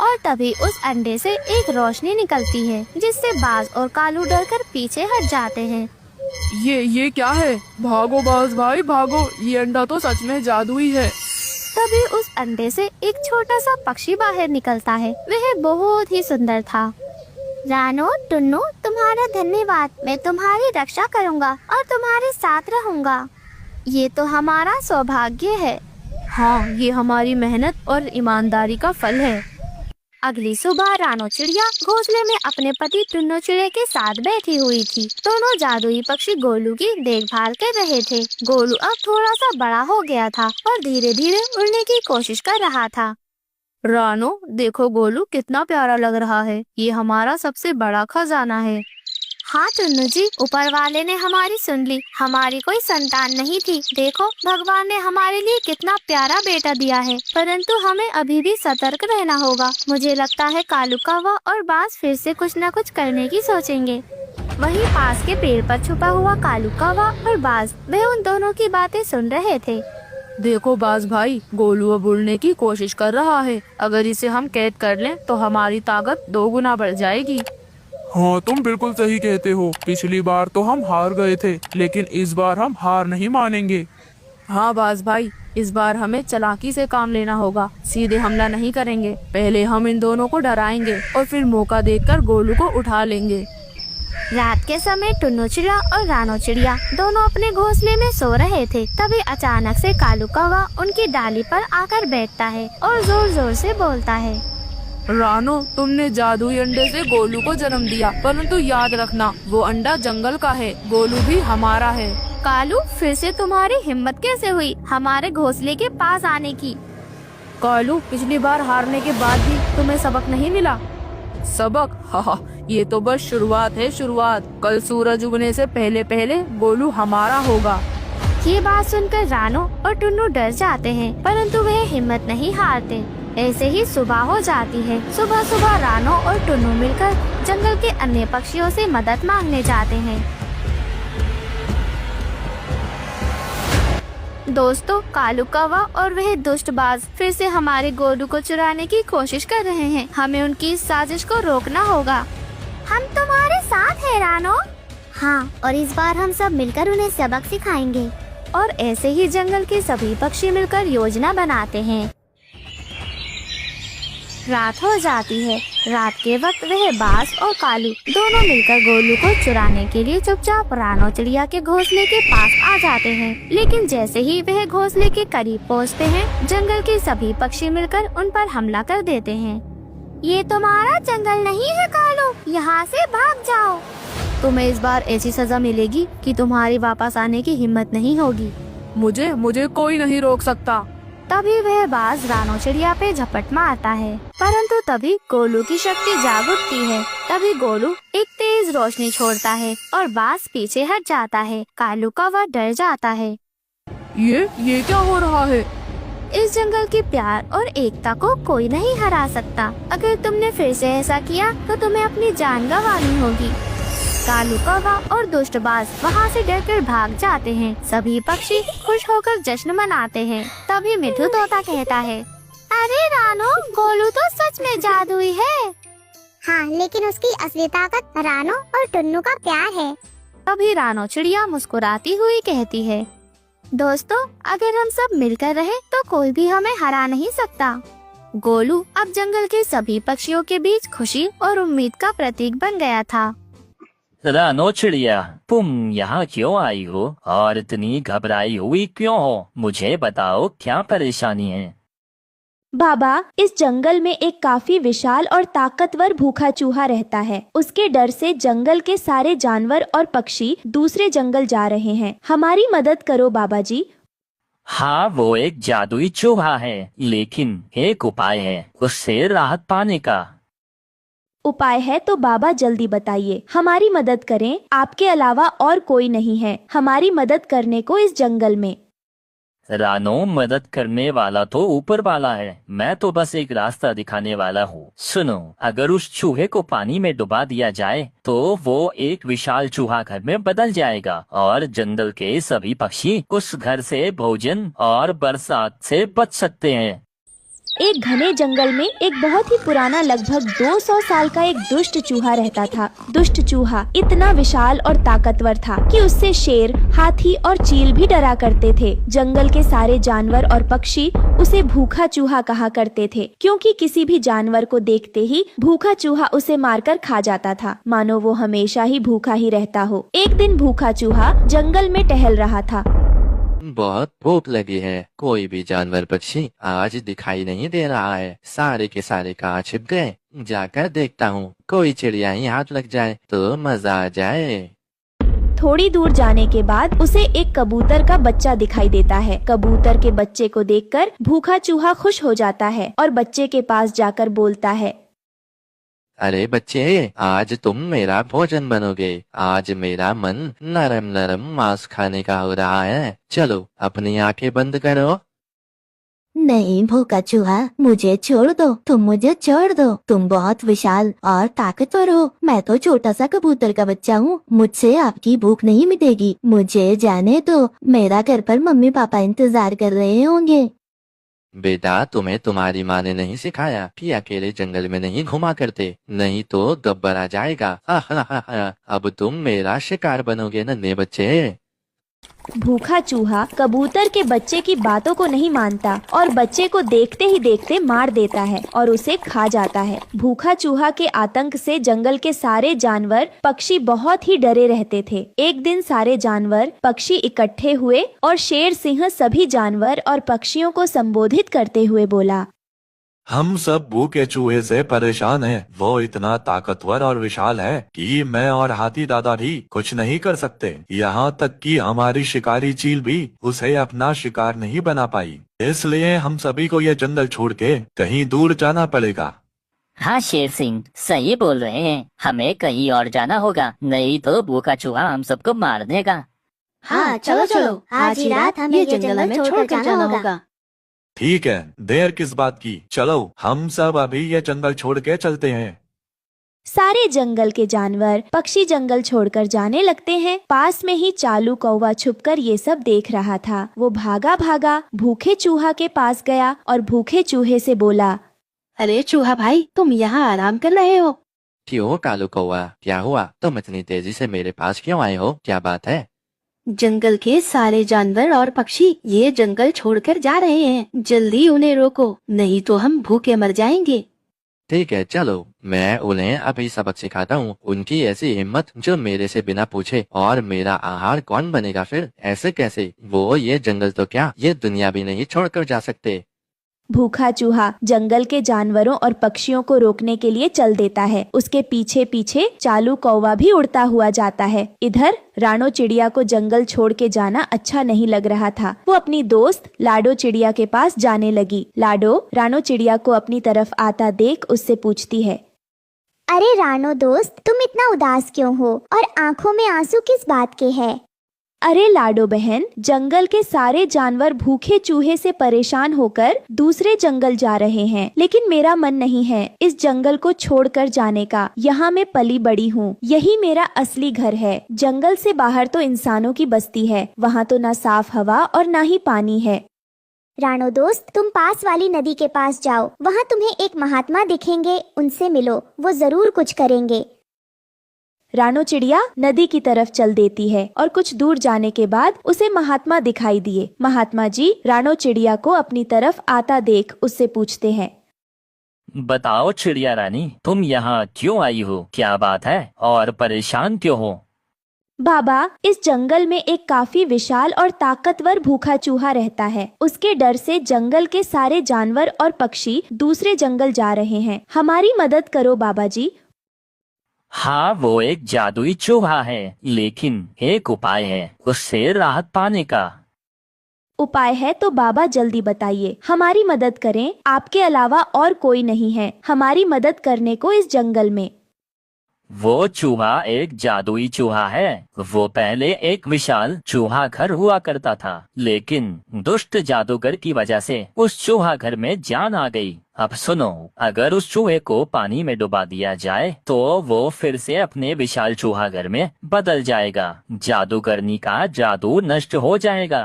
S1: और तभी उस अंडे से एक रोशनी निकलती है जिससे बाज और कालू डरकर पीछे हट जाते हैं।
S2: ये क्या है? भागो बाज भाई भागो, ये अंडा तो सच में जादुई है।
S1: तभी उस अंडे से एक छोटा सा पक्षी बाहर निकलता है। वह बहुत ही सुंदर था। रानो, टुन्नू, तुम्हारा धन्यवाद। मैं तुम्हारी रक्षा करूंगा और तुम्हारे साथ रहूंगा। ये तो हमारा सौभाग्य है।
S2: हाँ, ये हमारी मेहनत और ईमानदारी का फल है।
S1: अगली सुबह रानो चिड़िया घोंसले में अपने पति टुन्नू चिड़िया के साथ बैठी हुई थी। दोनों जादुई पक्षी गोलू की देखभाल कर रहे थे। गोलू अब थोड़ा सा बड़ा हो गया था और धीरे धीरे उड़ने की कोशिश कर रहा था।
S2: रानो, देखो गोलू कितना प्यारा लग रहा है। ये हमारा सबसे बड़ा खजाना है।
S1: हाँ टुन्नू जी, ऊपर वाले ने हमारी सुन ली। हमारी कोई संतान नहीं थी। देखो, भगवान ने हमारे लिए कितना प्यारा बेटा दिया है, परंतु हमें अभी भी सतर्क रहना होगा। मुझे लगता है कालू कौवा और बाज फिर से कुछ न कुछ करने की सोचेंगे। वहीं पास के पेड़ पर छुपा हुआ कालू कौवा और बाज, वे उन दोनों की बातें सुन रहे थे।
S2: देखो बाज भाई, गोलू अब उड़ने की कोशिश कर रहा है। अगर इसे हम कैद कर लें तो हमारी ताकत 2 गुना बढ़ जाएगी।
S3: हाँ, तुम बिल्कुल सही कहते हो। पिछली बार तो हम हार गए थे, लेकिन इस बार हम हार नहीं मानेंगे।
S2: हाँ बाज भाई, इस बार हमें चालाकी से काम लेना होगा। सीधे हमला नहीं करेंगे। पहले हम इन दोनों को डराएंगे और फिर मौका देखकर गोलू को उठा लेंगे।
S1: रात के समय टुन्नू चिड़िया और रानो चिड़िया दोनों अपने घोंसले में सो रहे थे। तभी अचानक से कालू कौवा उनकी डाली पर आकर बैठता है और जोर जोर से बोलता है।
S2: रानो, तुमने जादुई अंडे से गोलू को जन्म दिया, परंतु याद रखना वो अंडा जंगल का है, गोलू भी हमारा है।
S1: कालू, फिर से तुम्हारी हिम्मत कैसे हुई हमारे घोंसले के पास आने की?
S2: कालू, पिछली बार हारने के बाद भी तुम्हें सबक नहीं मिला? सबक? हाँ, ये तो बस शुरुआत है, शुरुआत। कल सूरज उगने से पहले पहले गोलू हमारा होगा।
S1: ये बात सुनकर रानो और टुन्नू डर जाते हैं, परंतु वह हिम्मत नहीं हारते। ऐसे ही सुबह हो जाती है। सुबह सुबह रानो और टुन्नू मिलकर जंगल के अन्य पक्षियों से मदद मांगने जाते हैं। दोस्तों, कालू कौवा और वह दुष्ट बाज फिर से हमारे गोलू को चुराने की कोशिश कर रहे हैं। हमें उनकी इस साजिश को रोकना होगा।
S15: हम तुम्हारे साथ हैं रानो। हाँ, और इस बार हम सब मिलकर उन्हें सबक सिखाएंगे।
S1: और ऐसे ही जंगल के सभी पक्षी मिलकर योजना बनाते हैं। रात हो जाती है। रात के वक्त वह बाज और कालू दोनों मिलकर गोलू को चुराने के लिए चुपचाप रानो चिड़िया के घोंसले के पास आ जाते हैं। लेकिन जैसे ही वह घोंसले के करीब पहुंचते हैं, जंगल के सभी पक्षी मिलकर उन पर हमला कर देते हैं।
S15: ये तुम्हारा जंगल नहीं है कालू, यहाँ से भाग जाओ।
S1: तुम्हें इस बार ऐसी सजा मिलेगी कि तुम्हारी वापस आने की हिम्मत नहीं होगी।
S2: मुझे कोई नहीं रोक सकता।
S1: तभी वह बाज रानो चिड़िया पे झपट मारता है, परंतु तभी गोलू की शक्ति जाग उठती है। तभी गोलू एक तेज रोशनी छोड़ता है और बाज पीछे हट जाता है। कालू कौवा डर जाता है।
S2: ये क्या हो रहा है?
S1: इस जंगल के प्यार और एकता को कोई नहीं हरा सकता। अगर तुमने फिर से ऐसा किया तो तुम्हें अपनी जान गंवानी होगी। कालू कौवा और दुष्ट बाज वहाँ से डरकर भाग जाते हैं। सभी पक्षी खुश होकर जश्न मनाते हैं। तभी मिठू तोता कहता है,
S15: अरे रानो, गोलू तो सच में जादुई है। हाँ, लेकिन उसकी असली ताकत रानो और टुन्नू का प्यार है।
S1: तभी रानो चिड़िया मुस्कुराती हुई कहती है, दोस्तों, अगर हम सब मिलकर रहे तो कोई भी हमें हरा नहीं सकता। गोलू अब जंगल के सभी पक्षियों के बीच खुशी और उम्मीद का प्रतीक बन गया था।
S9: रानो चिड़िया, तुम यहाँ क्यों आई हो और इतनी घबराई हुई क्यों हो? मुझे बताओ, क्या परेशानी है?
S5: बाबा, इस जंगल में एक काफी विशाल और ताकतवर भूखा चूहा रहता है। उसके डर से जंगल के सारे जानवर और पक्षी दूसरे जंगल जा रहे हैं। हमारी मदद करो बाबा जी।
S9: हाँ, वो एक जादुई चूहा है, लेकिन एक उपाय है उससे राहत पाने का।
S5: उपाय है तो बाबा जल्दी बताइए। हमारी मदद करें, आपके अलावा और कोई नहीं है हमारी मदद करने को इस जंगल में।
S9: रानो, मदद करने वाला तो ऊपर वाला है, मैं तो बस एक रास्ता दिखाने वाला हूँ। सुनो, अगर उस चूहे को पानी में डुबा दिया जाए तो वो एक विशाल चूहा घर में बदल जाएगा और जंगल के सभी पक्षी उस घर से भोजन और बरसात से बच सकते हैं।
S5: एक घने जंगल में एक बहुत ही पुराना लगभग 200 साल का एक दुष्ट चूहा रहता था। दुष्ट चूहा इतना विशाल और ताकतवर था कि उससे शेर, हाथी और चील भी डरा करते थे। जंगल के सारे जानवर और पक्षी उसे भूखा चूहा कहा करते थे, क्योंकि किसी भी जानवर को देखते ही भूखा चूहा उसे मारकर खा जाता था, मानो वो हमेशा ही भूखा ही रहता हो। एक दिन भूखा चूहा जंगल में टहल रहा था।
S16: बहुत भूख लगी है, कोई भी जानवर पक्षी आज दिखाई नहीं दे रहा है। सारे के सारे कहाँ छिप गए? जाकर देखता हूँ, कोई चिड़िया ही हाथ लग जाए तो मजा आ जाए।
S5: थोड़ी दूर जाने के बाद उसे एक कबूतर का बच्चा दिखाई देता है। कबूतर के बच्चे को देखकर भूखा चूहा खुश हो जाता है और बच्चे के पास जाकर बोलता है,
S16: अरे बच्चे, आज तुम मेरा भोजन बनोगे। आज मेरा मन नरम नरम मांस खाने का हो रहा है। चलो अपनी आंखें बंद करो।
S6: नहीं भूखा चूहा, मुझे छोड़ दो, तुम मुझे छोड़ दो। तुम बहुत विशाल और ताकतवर हो, मैं तो छोटा सा कबूतर का बच्चा हूँ। मुझसे आपकी भूख नहीं मिटेगी, मुझे जाने दो। मेरा घर पर मम्मी पापा इंतजार कर रहे होंगे।
S16: बेटा, तुम्हें तुम्हारी माँ ने नहीं सिखाया कि अकेले जंगल में नहीं घुमा करते, नहीं तो गब्बर आ जाएगा। अब तुम मेरा शिकार बनोगे नन्हे बच्चे।
S5: भूखा चूहा कबूतर के बच्चे की बातों को नहीं मानता और बच्चे को देखते ही देखते मार देता है और उसे खा जाता है। भूखा चूहा के आतंक से जंगल के सारे जानवर पक्षी बहुत ही डरे रहते थे। एक दिन सारे जानवर पक्षी इकट्ठे हुए और शेर सिंह सभी जानवर और पक्षियों को संबोधित करते हुए बोला,
S8: हम सब भूखे चूहे से परेशान हैं। वो इतना ताकतवर और विशाल है कि मैं और हाथी दादा भी कुछ नहीं कर सकते। यहाँ तक कि हमारी शिकारी चील भी उसे अपना शिकार नहीं बना पाई। इसलिए हम सभी को ये जंगल छोड़ के कहीं दूर जाना पड़ेगा।
S9: हाँ शेर सिंह सही बोल रहे हैं, हमें कहीं और जाना होगा, नहीं तो भूखा चूहा हम सबको मार देगा।
S4: हाँ चलो चलो, आज ही रात हमें ये जंगल में छोड़कर जाना होगा।
S8: ठीक है, देर किस बात की, चलो हम सब अभी ये जंगल छोड़ के चलते हैं।
S5: सारे जंगल के जानवर पक्षी जंगल छोड़कर जाने लगते हैं। पास में ही चालू कौवा छुपकर ये सब देख रहा था। वो भागा भागा भूखे चूहा के पास गया और भूखे चूहे से बोला,
S6: अरे चूहा भाई, तुम यहाँ आराम कर रहे हो?
S16: क्यों कालू कौवा, क्या हुआ? तुम इतनी तेजी से मेरे पास क्यों आए हो? क्या बात है?
S6: जंगल के सारे जानवर और पक्षी ये जंगल छोड़कर जा रहे हैं, जल्दी उन्हें रोको, नहीं तो हम भूखे मर जाएंगे।
S16: ठीक है चलो, मैं उन्हें अभी सबक सिखाता हूँ। उनकी ऐसी हिम्मत जो मेरे से बिना पूछे और मेरा आहार कौन बनेगा फिर? ऐसे कैसे? वो ये जंगल तो क्या, ये दुनिया भी नहीं छोड़कर जा सकते।
S5: भूखा चूहा जंगल के जानवरों और पक्षियों को रोकने के लिए चल देता है। उसके पीछे पीछे चालू कौवा भी उड़ता हुआ जाता है। इधर रानो चिड़िया को जंगल छोड़ के जाना अच्छा नहीं लग रहा था। वो अपनी दोस्त लाडो चिड़िया के पास जाने लगी। लाडो रानो चिड़िया को अपनी तरफ आता देख उससे पूछती है,
S4: अरे रानो दोस्त, तुम इतना उदास क्यों हो और आंखों में आंसू किस बात के है?
S5: अरे लाडो बहन, जंगल के सारे जानवर भूखे चूहे से परेशान होकर दूसरे जंगल जा रहे हैं, लेकिन मेरा मन नहीं है इस जंगल को छोड़कर जाने का। यहाँ मैं पली बड़ी हूँ, यही मेरा असली घर है। जंगल से बाहर तो इंसानों की बस्ती है, वहाँ तो ना साफ हवा और ना ही पानी है।
S4: रानो दोस्त, तुम पास वाली नदी के पास जाओ, वहाँ तुम्हें एक महात्मा दिखेंगे, उनसे मिलो, वो जरूर कुछ करेंगे।
S5: रानो चिड़िया नदी की तरफ चल देती है और कुछ दूर जाने के बाद उसे महात्मा दिखाई दिए। महात्मा जी रानो चिड़िया को अपनी तरफ आता देख उससे पूछते हैं,
S17: बताओ चिड़िया रानी, तुम यहाँ क्यों आई हो? क्या बात है और परेशान क्यों हो?
S5: बाबा, इस जंगल में एक काफी विशाल और ताकतवर भूखा चूहा रहता है। उसके डर से जंगल के सारे जानवर और पक्षी दूसरे जंगल जा रहे हैं। हमारी मदद करो बाबा जी।
S17: हाँ, वो एक जादुई चूहा है, लेकिन एक उपाय है उससे राहत पाने का।
S5: उपाय है तो बाबा जल्दी बताइए, हमारी मदद करें, आपके अलावा और कोई नहीं है हमारी मदद करने को इस जंगल में।
S17: वो चूहा एक जादुई चूहा है। वो पहले एक विशाल चूहा घर हुआ करता था, लेकिन दुष्ट जादूगर की वजह से उस चूहा घर में जान आ गई। अब सुनो, अगर उस चूहे को पानी में डुबा दिया जाए तो वो फिर से अपने विशाल चूहा घर में बदल जाएगा। जादूगरनी का जादू नष्ट हो जाएगा।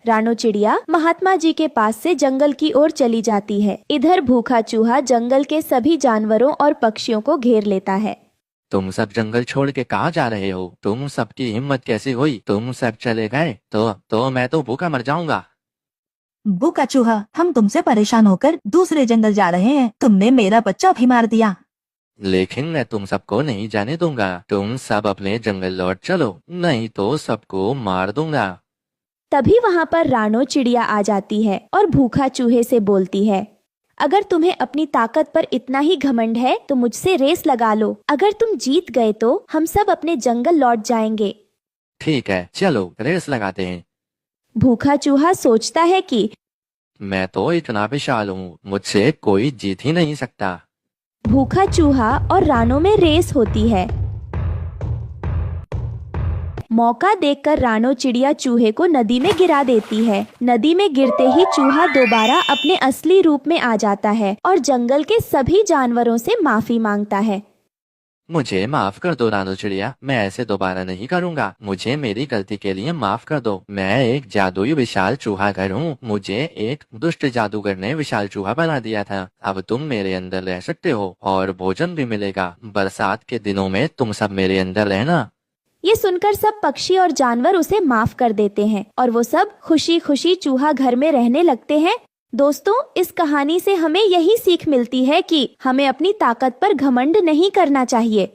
S5: रानो चिड़िया महात्मा जी के पास से जंगल की ओर चली जाती है। इधर भूखा चूहा जंगल के सभी जानवरों और पक्षियों को घेर लेता है।
S16: तुम सब जंगल छोड़ के कहाँ जा रहे हो? तुम सबकी हिम्मत कैसे हुई? तुम सब चले गए तो मैं तो भूखा मर जाऊंगा।
S10: भूखा चूहा, हम तुमसे परेशान होकर दूसरे जंगल जा रहे हैं। तुमने मेरा बच्चा भी मार दिया।
S16: लेकिन मैं तुम सबको नहीं जाने दूंगा। तुम सब अपने जंगल लौट चलो, नहीं तो सबको मार दूंगा।
S5: तभी वहाँ पर रानो चिड़िया आ जाती है और भूखा चूहे से बोलती है, अगर तुम्हें अपनी ताकत पर इतना ही घमंड है तो मुझसे रेस लगा लो। अगर तुम जीत गए तो हम सब अपने जंगल लौट जाएंगे।
S16: ठीक है, चलो रेस लगाते हैं।
S5: भूखा चूहा सोचता है कि
S16: मैं तो इतना विशाल हूँ, मुझसे कोई जीत ही नहीं सकता।
S5: भूखा चूहा और रानो में रेस होती है। मौका देखकर रानो चिड़िया चूहे को नदी में गिरा देती है। नदी में गिरते ही चूहा दोबारा अपने असली रूप में आ जाता है और जंगल के सभी जानवरों से माफी मांगता है।
S16: मुझे माफ कर दो रानो चिड़िया, मैं ऐसे दोबारा नहीं करूँगा। मुझे मेरी गलती के लिए माफ कर दो। मैं एक जादुई विशाल चूहा घर हूँ। मुझे एक दुष्ट जादूगर ने विशाल चूहा बना दिया था। अब तुम मेरे अंदर रह सकते हो और भोजन भी मिलेगा। बरसात के दिनों में तुम सब मेरे अंदर रहना।
S5: ये सुनकर सब पक्षी और जानवर उसे माफ कर देते हैं और वो सब खुशी खुशी चूहा घर में रहने लगते हैं। दोस्तों, इस कहानी से हमें यही सीख मिलती है कि हमें अपनी ताकत पर घमंड नहीं करना चाहिए।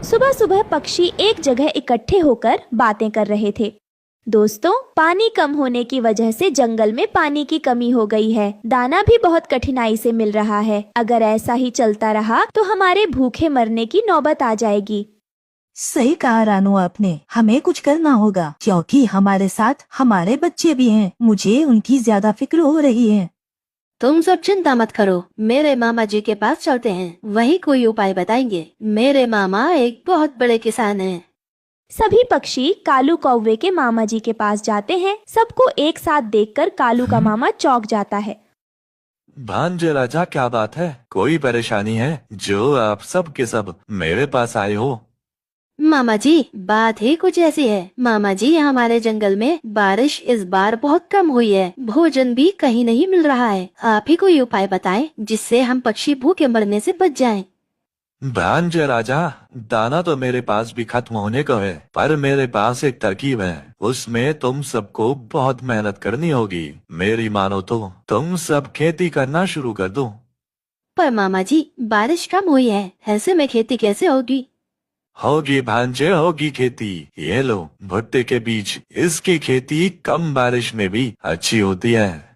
S5: सुबह सुबह पक्षी एक जगह इकट्ठे होकर बातें कर रहे थे। दोस्तों, पानी कम होने की वजह से जंगल में पानी की कमी हो गई है। दाना भी बहुत कठिनाई से मिल रहा है। अगर ऐसा ही चलता रहा तो हमारे भूखे मरने की नौबत आ जाएगी।
S10: सही कहा रानू आपने, हमें कुछ करना होगा क्योंकि हमारे साथ हमारे बच्चे भी हैं। मुझे उनकी ज्यादा फिक्र हो रही है।
S6: तुम सब चिंता मत करो, मेरे मामा जी के पास चलते हैं, वही कोई उपाय बताएंगे। मेरे मामा एक बहुत बड़े किसान हैं।
S5: सभी पक्षी कालू कौवे के मामा जी के पास जाते हैं। सबको एक साथ देखकर कालू का मामा चौंक जाता है।
S8: भांजे राजा, क्या बात है? कोई परेशानी है जो आप सब के सब मेरे पास आए हो?
S6: मामा जी, बात ही कुछ ऐसी है। मामा जी, हमारे जंगल में बारिश इस बार बहुत कम हुई है। भोजन भी कहीं नहीं मिल रहा है। आप ही कोई उपाय बताएं जिससे हम पक्षी भूखे मरने से बच जाएं।
S8: भांजे राजा, दाना तो मेरे पास भी खत्म होने को है, पर मेरे पास एक तरकीब है। उसमें तुम सबको बहुत मेहनत करनी होगी। मेरी मानो तो तुम सब खेती करना शुरू कर दो।
S6: पर मामा जी, बारिश कम हुई है, ऐसे में खेती कैसे होगी?
S8: होगी भांजे, होगी खेती। ये लो भुट्टे के बीज। इसकी खेती कम बारिश में भी अच्छी होती है।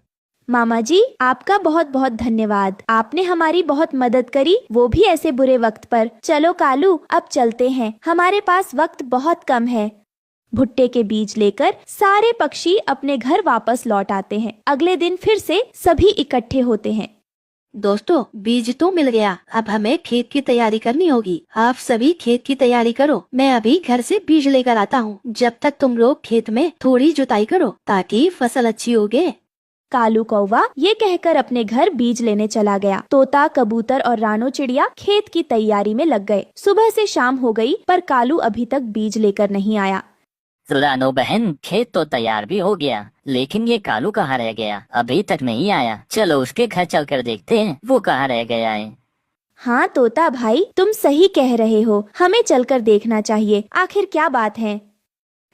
S5: मामा जी, आपका बहुत बहुत धन्यवाद। आपने हमारी बहुत मदद करी, वो भी ऐसे बुरे वक्त पर। चलो कालू, अब चलते हैं, हमारे पास वक्त बहुत कम है। भुट्टे के बीज लेकर सारे पक्षी अपने घर वापस लौट आते हैं। अगले दिन फिर से सभी इकट्ठे होते हैं।
S6: दोस्तों, बीज तो मिल गया, अब हमें खेत की तैयारी करनी होगी। आप सभी खेत की तैयारी करो, मैं अभी घर से बीज लेकर आता हूँ। जब तक तुम लोग खेत में थोड़ी जुताई करो ताकि फसल अच्छी उगे।
S5: कालू कौवा ये कहकर अपने घर बीज लेने चला गया। तोता, कबूतर और रानो चिड़िया खेत की तैयारी में लग गए। सुबह से शाम हो गई पर कालू अभी तक बीज लेकर नहीं आया।
S9: रानो बहन, खेत तो तैयार भी हो गया, लेकिन ये कालू कहाँ रह गया? अभी तक नहीं आया। चलो उसके घर चलकर देखते हैं वो कहाँ रह गया है।
S5: हाँ तोता भाई, तुम सही कह रहे हो, हमें चलकर देखना चाहिए, आखिर क्या बात है।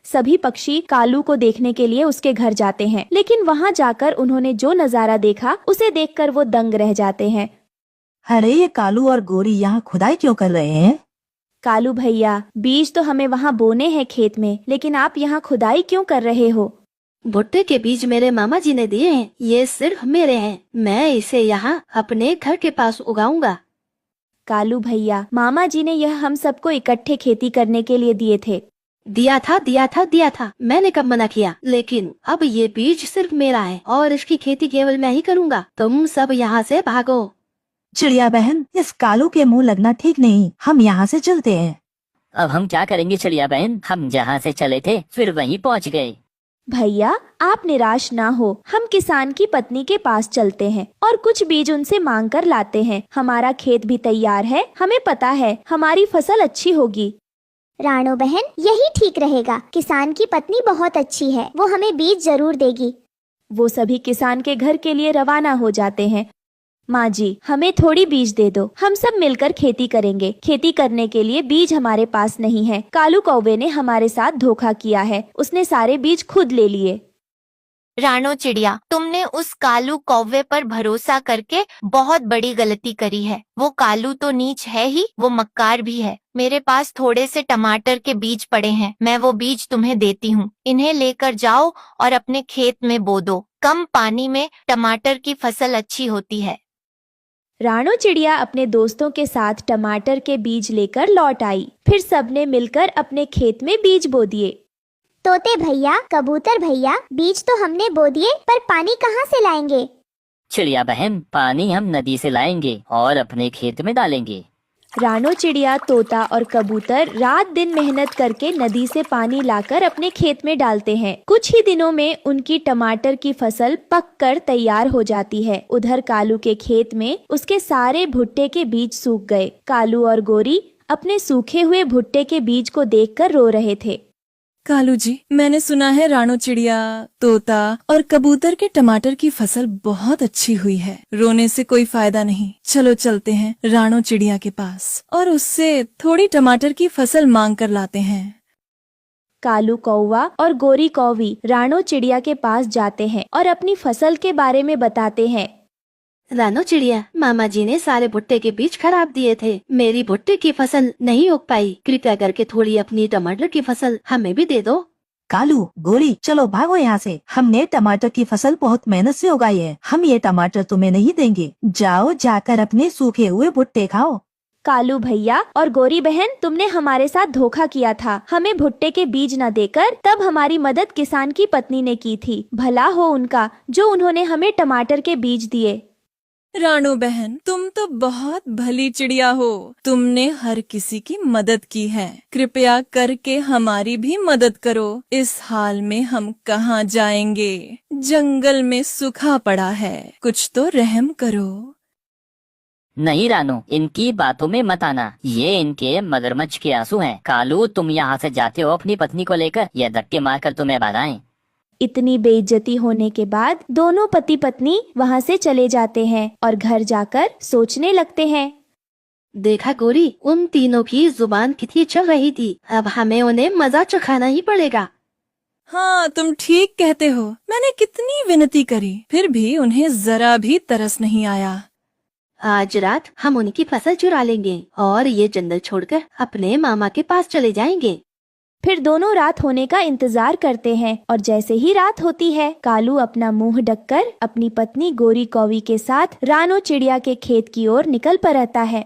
S5: सभी पक्षी कालू को देखने के लिए उसके घर जाते हैं, लेकिन वहाँ जाकर उन्होंने जो नजारा देखा उसे देखकर वो दंग रह जाते हैं।
S10: अरे, ये कालू और गोरी यहाँ खुदाई क्यों कर रहे हैं?
S5: कालू भैया, बीज तो हमें वहाँ बोने हैं खेत में, लेकिन आप यहाँ खुदाई क्यों कर रहे हो?
S6: भुट्टे के बीज मेरे मामा जी ने दिए हैं, ये सिर्फ मेरे हैं। मैं इसे यहाँ अपने घर के पास उगाऊंगा।
S5: कालू भैया, मामा जी ने यह हम सबको इकट्ठे खेती करने के लिए दिए थे।
S6: दिया था, मैंने कब मना किया? लेकिन अब ये बीज सिर्फ मेरा है और इसकी खेती केवल मैं ही करूँगा। तुम सब यहाँ से भागो।
S10: चिड़िया बहन, इस कालू के मुंह लगना ठीक नहीं, हम यहाँ से चलते हैं।
S9: अब हम क्या करेंगे चिड़िया बहन? हम जहाँ से चले थे फिर वहीं पहुँच गए।
S5: भैया, आप निराश ना हो, हम किसान की पत्नी के पास चलते हैं और कुछ बीज उनसे मांग कर लाते हैं। हमारा खेत भी तैयार है, हमें पता है हमारी फसल अच्छी होगी।
S4: रानो बहन, यही ठीक रहेगा। किसान की पत्नी बहुत अच्छी है, वो हमें बीज जरूर देगी।
S5: वो सभी किसान के घर के लिए रवाना हो जाते हैं। माँ जी, हमें थोड़ी बीज दे दो, हम सब मिलकर खेती करेंगे। खेती करने के लिए बीज हमारे पास नहीं है। कालू कौवे ने हमारे साथ धोखा किया है, उसने सारे बीज खुद ले लिए।
S1: रानो चिड़िया, तुमने उस कालू कौवे पर भरोसा करके बहुत बड़ी गलती करी है। वो कालू तो नीच है ही, वो मक्कार भी है। मेरे पास थोड़े से टमाटर के बीज पड़े हैं, मैं वो बीज तुम्हें देती हूँ। इन्हें लेकर जाओ और अपने खेत में बो दो। कम पानी में टमाटर की फसल अच्छी होती है।
S5: रानो चिड़िया अपने दोस्तों के साथ टमाटर के बीज लेकर लौट आई। फिर सबने मिलकर अपने खेत में बीज बो दिए।
S4: तोते भैया, कबूतर भैया, बीज तो हमने बो दिए, पर पानी कहाँ से लाएंगे?
S9: चिड़िया बहन, पानी हम नदी से लाएंगे और अपने खेत में डालेंगे।
S5: रानो चिड़िया, तोता और कबूतर रात दिन मेहनत करके नदी से पानी लाकर अपने खेत में डालते हैं। कुछ ही दिनों में उनकी टमाटर की फसल पककर तैयार हो जाती है। उधर कालू के खेत में उसके सारे भुट्टे के बीज सूख गए। कालू और गोरी अपने सूखे हुए भुट्टे के बीज को देखकर रो रहे थे।
S18: कालू जी, मैंने सुना है रानो चिड़िया, तोता और कबूतर के टमाटर की फसल बहुत अच्छी हुई है। रोने से कोई फायदा नहीं। चलो चलते हैं रानो चिड़िया के पास और उससे थोड़ी टमाटर की फसल मांग कर लाते हैं।
S5: कालू कौवा और गोरी कौवी रानो चिड़िया के पास जाते हैं और अपनी फसल के बारे में बताते हैं।
S6: रानो चिड़िया, मामा जी ने सारे भुट्टे के बीज खराब दिए थे। मेरी भुट्टे की फसल नहीं उग पाई। कृपया करके थोड़ी अपनी टमाटर की फसल हमें भी दे दो।
S10: कालू, गोरी, चलो भागो यहाँ से। हमने टमाटर की फसल बहुत मेहनत से उगाई है। हम ये टमाटर तुम्हें नहीं देंगे। जाओ, जाकर अपने सूखे हुए भुट्टे खाओ।
S5: कालू भैया और गोरी बहन, तुमने हमारे साथ धोखा किया था। हमें भुट्टे के बीज न देकर तब हमारी मदद किसान की पत्नी ने की थी। भला हो उनका जो उन्होंने हमें टमाटर के बीज दिए।
S18: रानो बहन, तुम तो बहुत भली चिड़िया हो। तुमने हर किसी की मदद की है। कृपया करके हमारी भी मदद करो। इस हाल में हम कहाँ जाएंगे? जंगल में सूखा पड़ा है, कुछ तो रहम करो।
S9: नहीं रानो, इनकी बातों में मत आना। ये इनके मगरमच्छ के आंसू हैं। कालू, तुम यहाँ से जाते हो अपनी पत्नी को लेकर, ये धक्के मारकर तुम्हें भगाएं।
S5: इतनी बेइज्जती होने के बाद दोनों पति पत्नी वहाँ से चले जाते हैं और घर जाकर सोचने लगते हैं।
S6: देखा गोरी, उन तीनों की जुबान कितनी चल रही थी। अब हमें उन्हें मजा चखाना ही पड़ेगा।
S18: हाँ, तुम ठीक कहते हो। मैंने कितनी विनती करी, फिर भी उन्हें जरा भी तरस नहीं आया।
S6: आज रात हम उनकी फसल चुरा लेंगे और ये जंगल छोड़कर अपने मामा के पास चले जाएंगे।
S5: फिर दोनों रात होने का इंतजार करते हैं और जैसे ही रात होती है, कालू अपना मुंह ढककर अपनी पत्नी गोरी कौवी के साथ रानो चिड़िया के खेत की ओर निकल पड़ता है।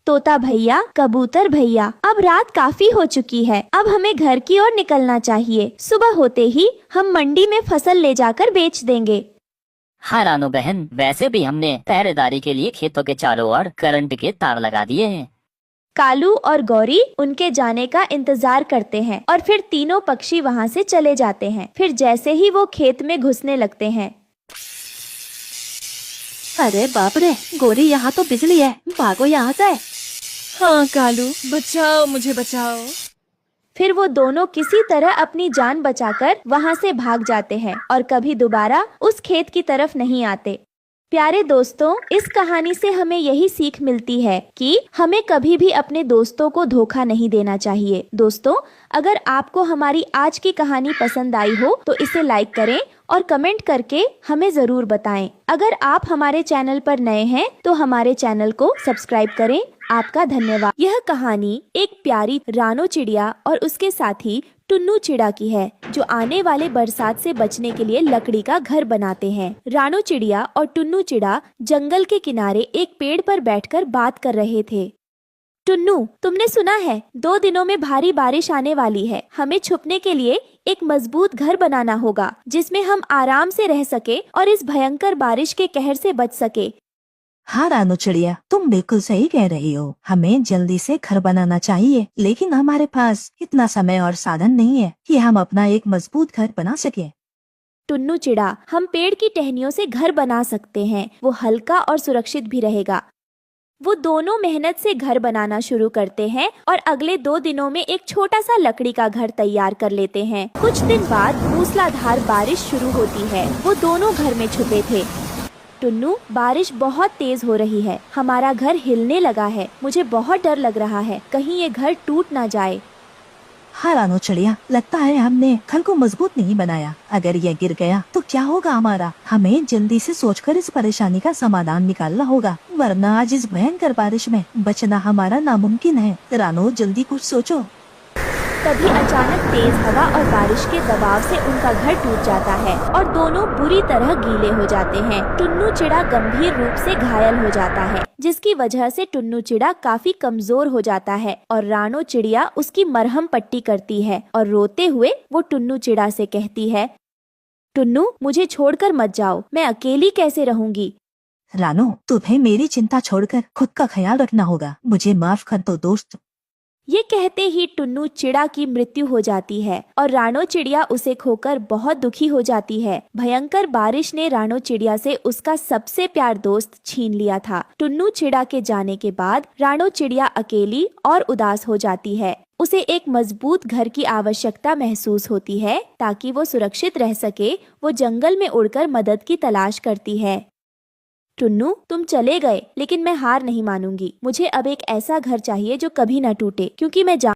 S5: तोता भैया, कबूतर भैया, अब रात काफी हो चुकी है। अब हमें घर की ओर निकलना चाहिए। सुबह होते ही हम मंडी में फसल ले जाकर बेच देंगे।
S9: हाँ रानो बहन, वैसे भी हमने पहरेदारी के लिए खेतों के चारों ओर करंट के तार लगा दिए हैं।
S5: कालू और गौरी उनके जाने का इंतजार करते हैं और फिर तीनों पक्षी वहाँ से चले जाते हैं। फिर जैसे ही वो खेत में घुसने लगते हैं।
S6: अरे बाप रे, गोरी, यहाँ तो बिजली है, भागो यहाँ से।
S18: हाँ कालू, बचाओ, मुझे बचाओ।
S5: फिर वो दोनों किसी तरह अपनी जान बचाकर वहाँ से भाग जाते हैं और कभी दोबारा उस खेत की तरफ नहीं आते। प्यारे दोस्तों, इस कहानी से हमें यही सीख मिलती है कि हमें कभी भी अपने दोस्तों को धोखा नहीं देना चाहिए। दोस्तों, अगर आपको हमारी आज की कहानी पसंद आई हो तो इसे लाइक करें और कमेंट करके हमें जरूर बताएं। अगर आप हमारे चैनल पर नए हैं तो हमारे चैनल को सब्सक्राइब करें। आपका धन्यवाद। यह कहानी एक प्यारी रानो चिड़िया और उसके साथी टुन्नू चिड़ा की है, जो आने वाले बरसात से बचने के लिए लकड़ी का घर बनाते हैं। रानो चिड़िया और टुन्नू चिड़ा जंगल के किनारे एक पेड़ पर बैठकर बात कर रहे थे। टुन्नू, तुमने सुना है 2 दिनों में भारी बारिश आने वाली है। हमें छुपने के लिए एक मजबूत घर बनाना होगा, जिसमें हम आराम से रह सके और इस भयंकर बारिश के कहर से बच सके।
S10: हाँ रानू चिड़िया, तुम बिल्कुल सही कह रही हो। हमें जल्दी से घर बनाना चाहिए, लेकिन हमारे पास इतना समय और साधन नहीं है कि हम अपना एक मजबूत घर बना सके।
S5: टुन्नू चिड़ा, हम पेड़ की टहनियों से घर बना सकते हैं। वो हल्का और सुरक्षित भी रहेगा। वो दोनों मेहनत से घर बनाना शुरू करते हैं और अगले 2 दिनों में एक छोटा सा लकड़ी का घर तैयार कर लेते हैं। कुछ दिन बाद मूसलाधार बारिश शुरू होती है। वो दोनों घर में छुपे थे। टुन्नू, बारिश बहुत तेज हो रही है। हमारा घर हिलने लगा है। मुझे बहुत डर लग रहा है, कहीं ये घर टूट ना जाए।
S10: हाँ रानू चिड़िया, लगता है हमने घर को मजबूत नहीं बनाया। अगर ये गिर गया तो क्या होगा हमारा? हमें जल्दी से सोचकर इस परेशानी का समाधान निकालना होगा, वरना आज इस भयंकर बारिश में बचना हमारा नामुमकिन है। रानू, जल्दी कुछ सोचो।
S5: तभी अचानक तेज हवा और बारिश के दबाव से उनका घर टूट जाता है और दोनों बुरी तरह गीले हो जाते हैं। टुन्नू चिड़ा गंभीर रूप से घायल हो जाता है, जिसकी वजह से टुन्नू चिड़ा काफी कमजोर हो जाता है और रानो चिड़िया उसकी मरहम पट्टी करती है और रोते हुए वो टुन्नू चिड़ा से कहती है, टुन्नू, मुझे छोड़कर मत जाओ, मैं अकेली कैसे रहूंगी।
S10: रानू, तुम्हें मेरी चिंता छोड़कर खुद का ख्याल रखना होगा। मुझे माफ कर दो दोस्त।
S5: ये कहते ही टुन्नू चिड़ा की मृत्यु हो जाती है और रानो चिड़िया उसे खोकर बहुत दुखी हो जाती है। भयंकर बारिश ने रानो चिड़िया से उसका सबसे प्यार दोस्त छीन लिया था। टुन्नू चिड़ा के जाने के बाद रानो चिड़िया अकेली और उदास हो जाती है। उसे एक मजबूत घर की आवश्यकता महसूस होती है ताकि वो सुरक्षित रह सके। वो जंगल में उड़कर मदद की तलाश करती है। टुन्नू, तुम चले गए, लेकिन मैं हार नहीं मानूंगी। मुझे अब एक ऐसा घर चाहिए जो कभी न टूटे, क्योंकि मैं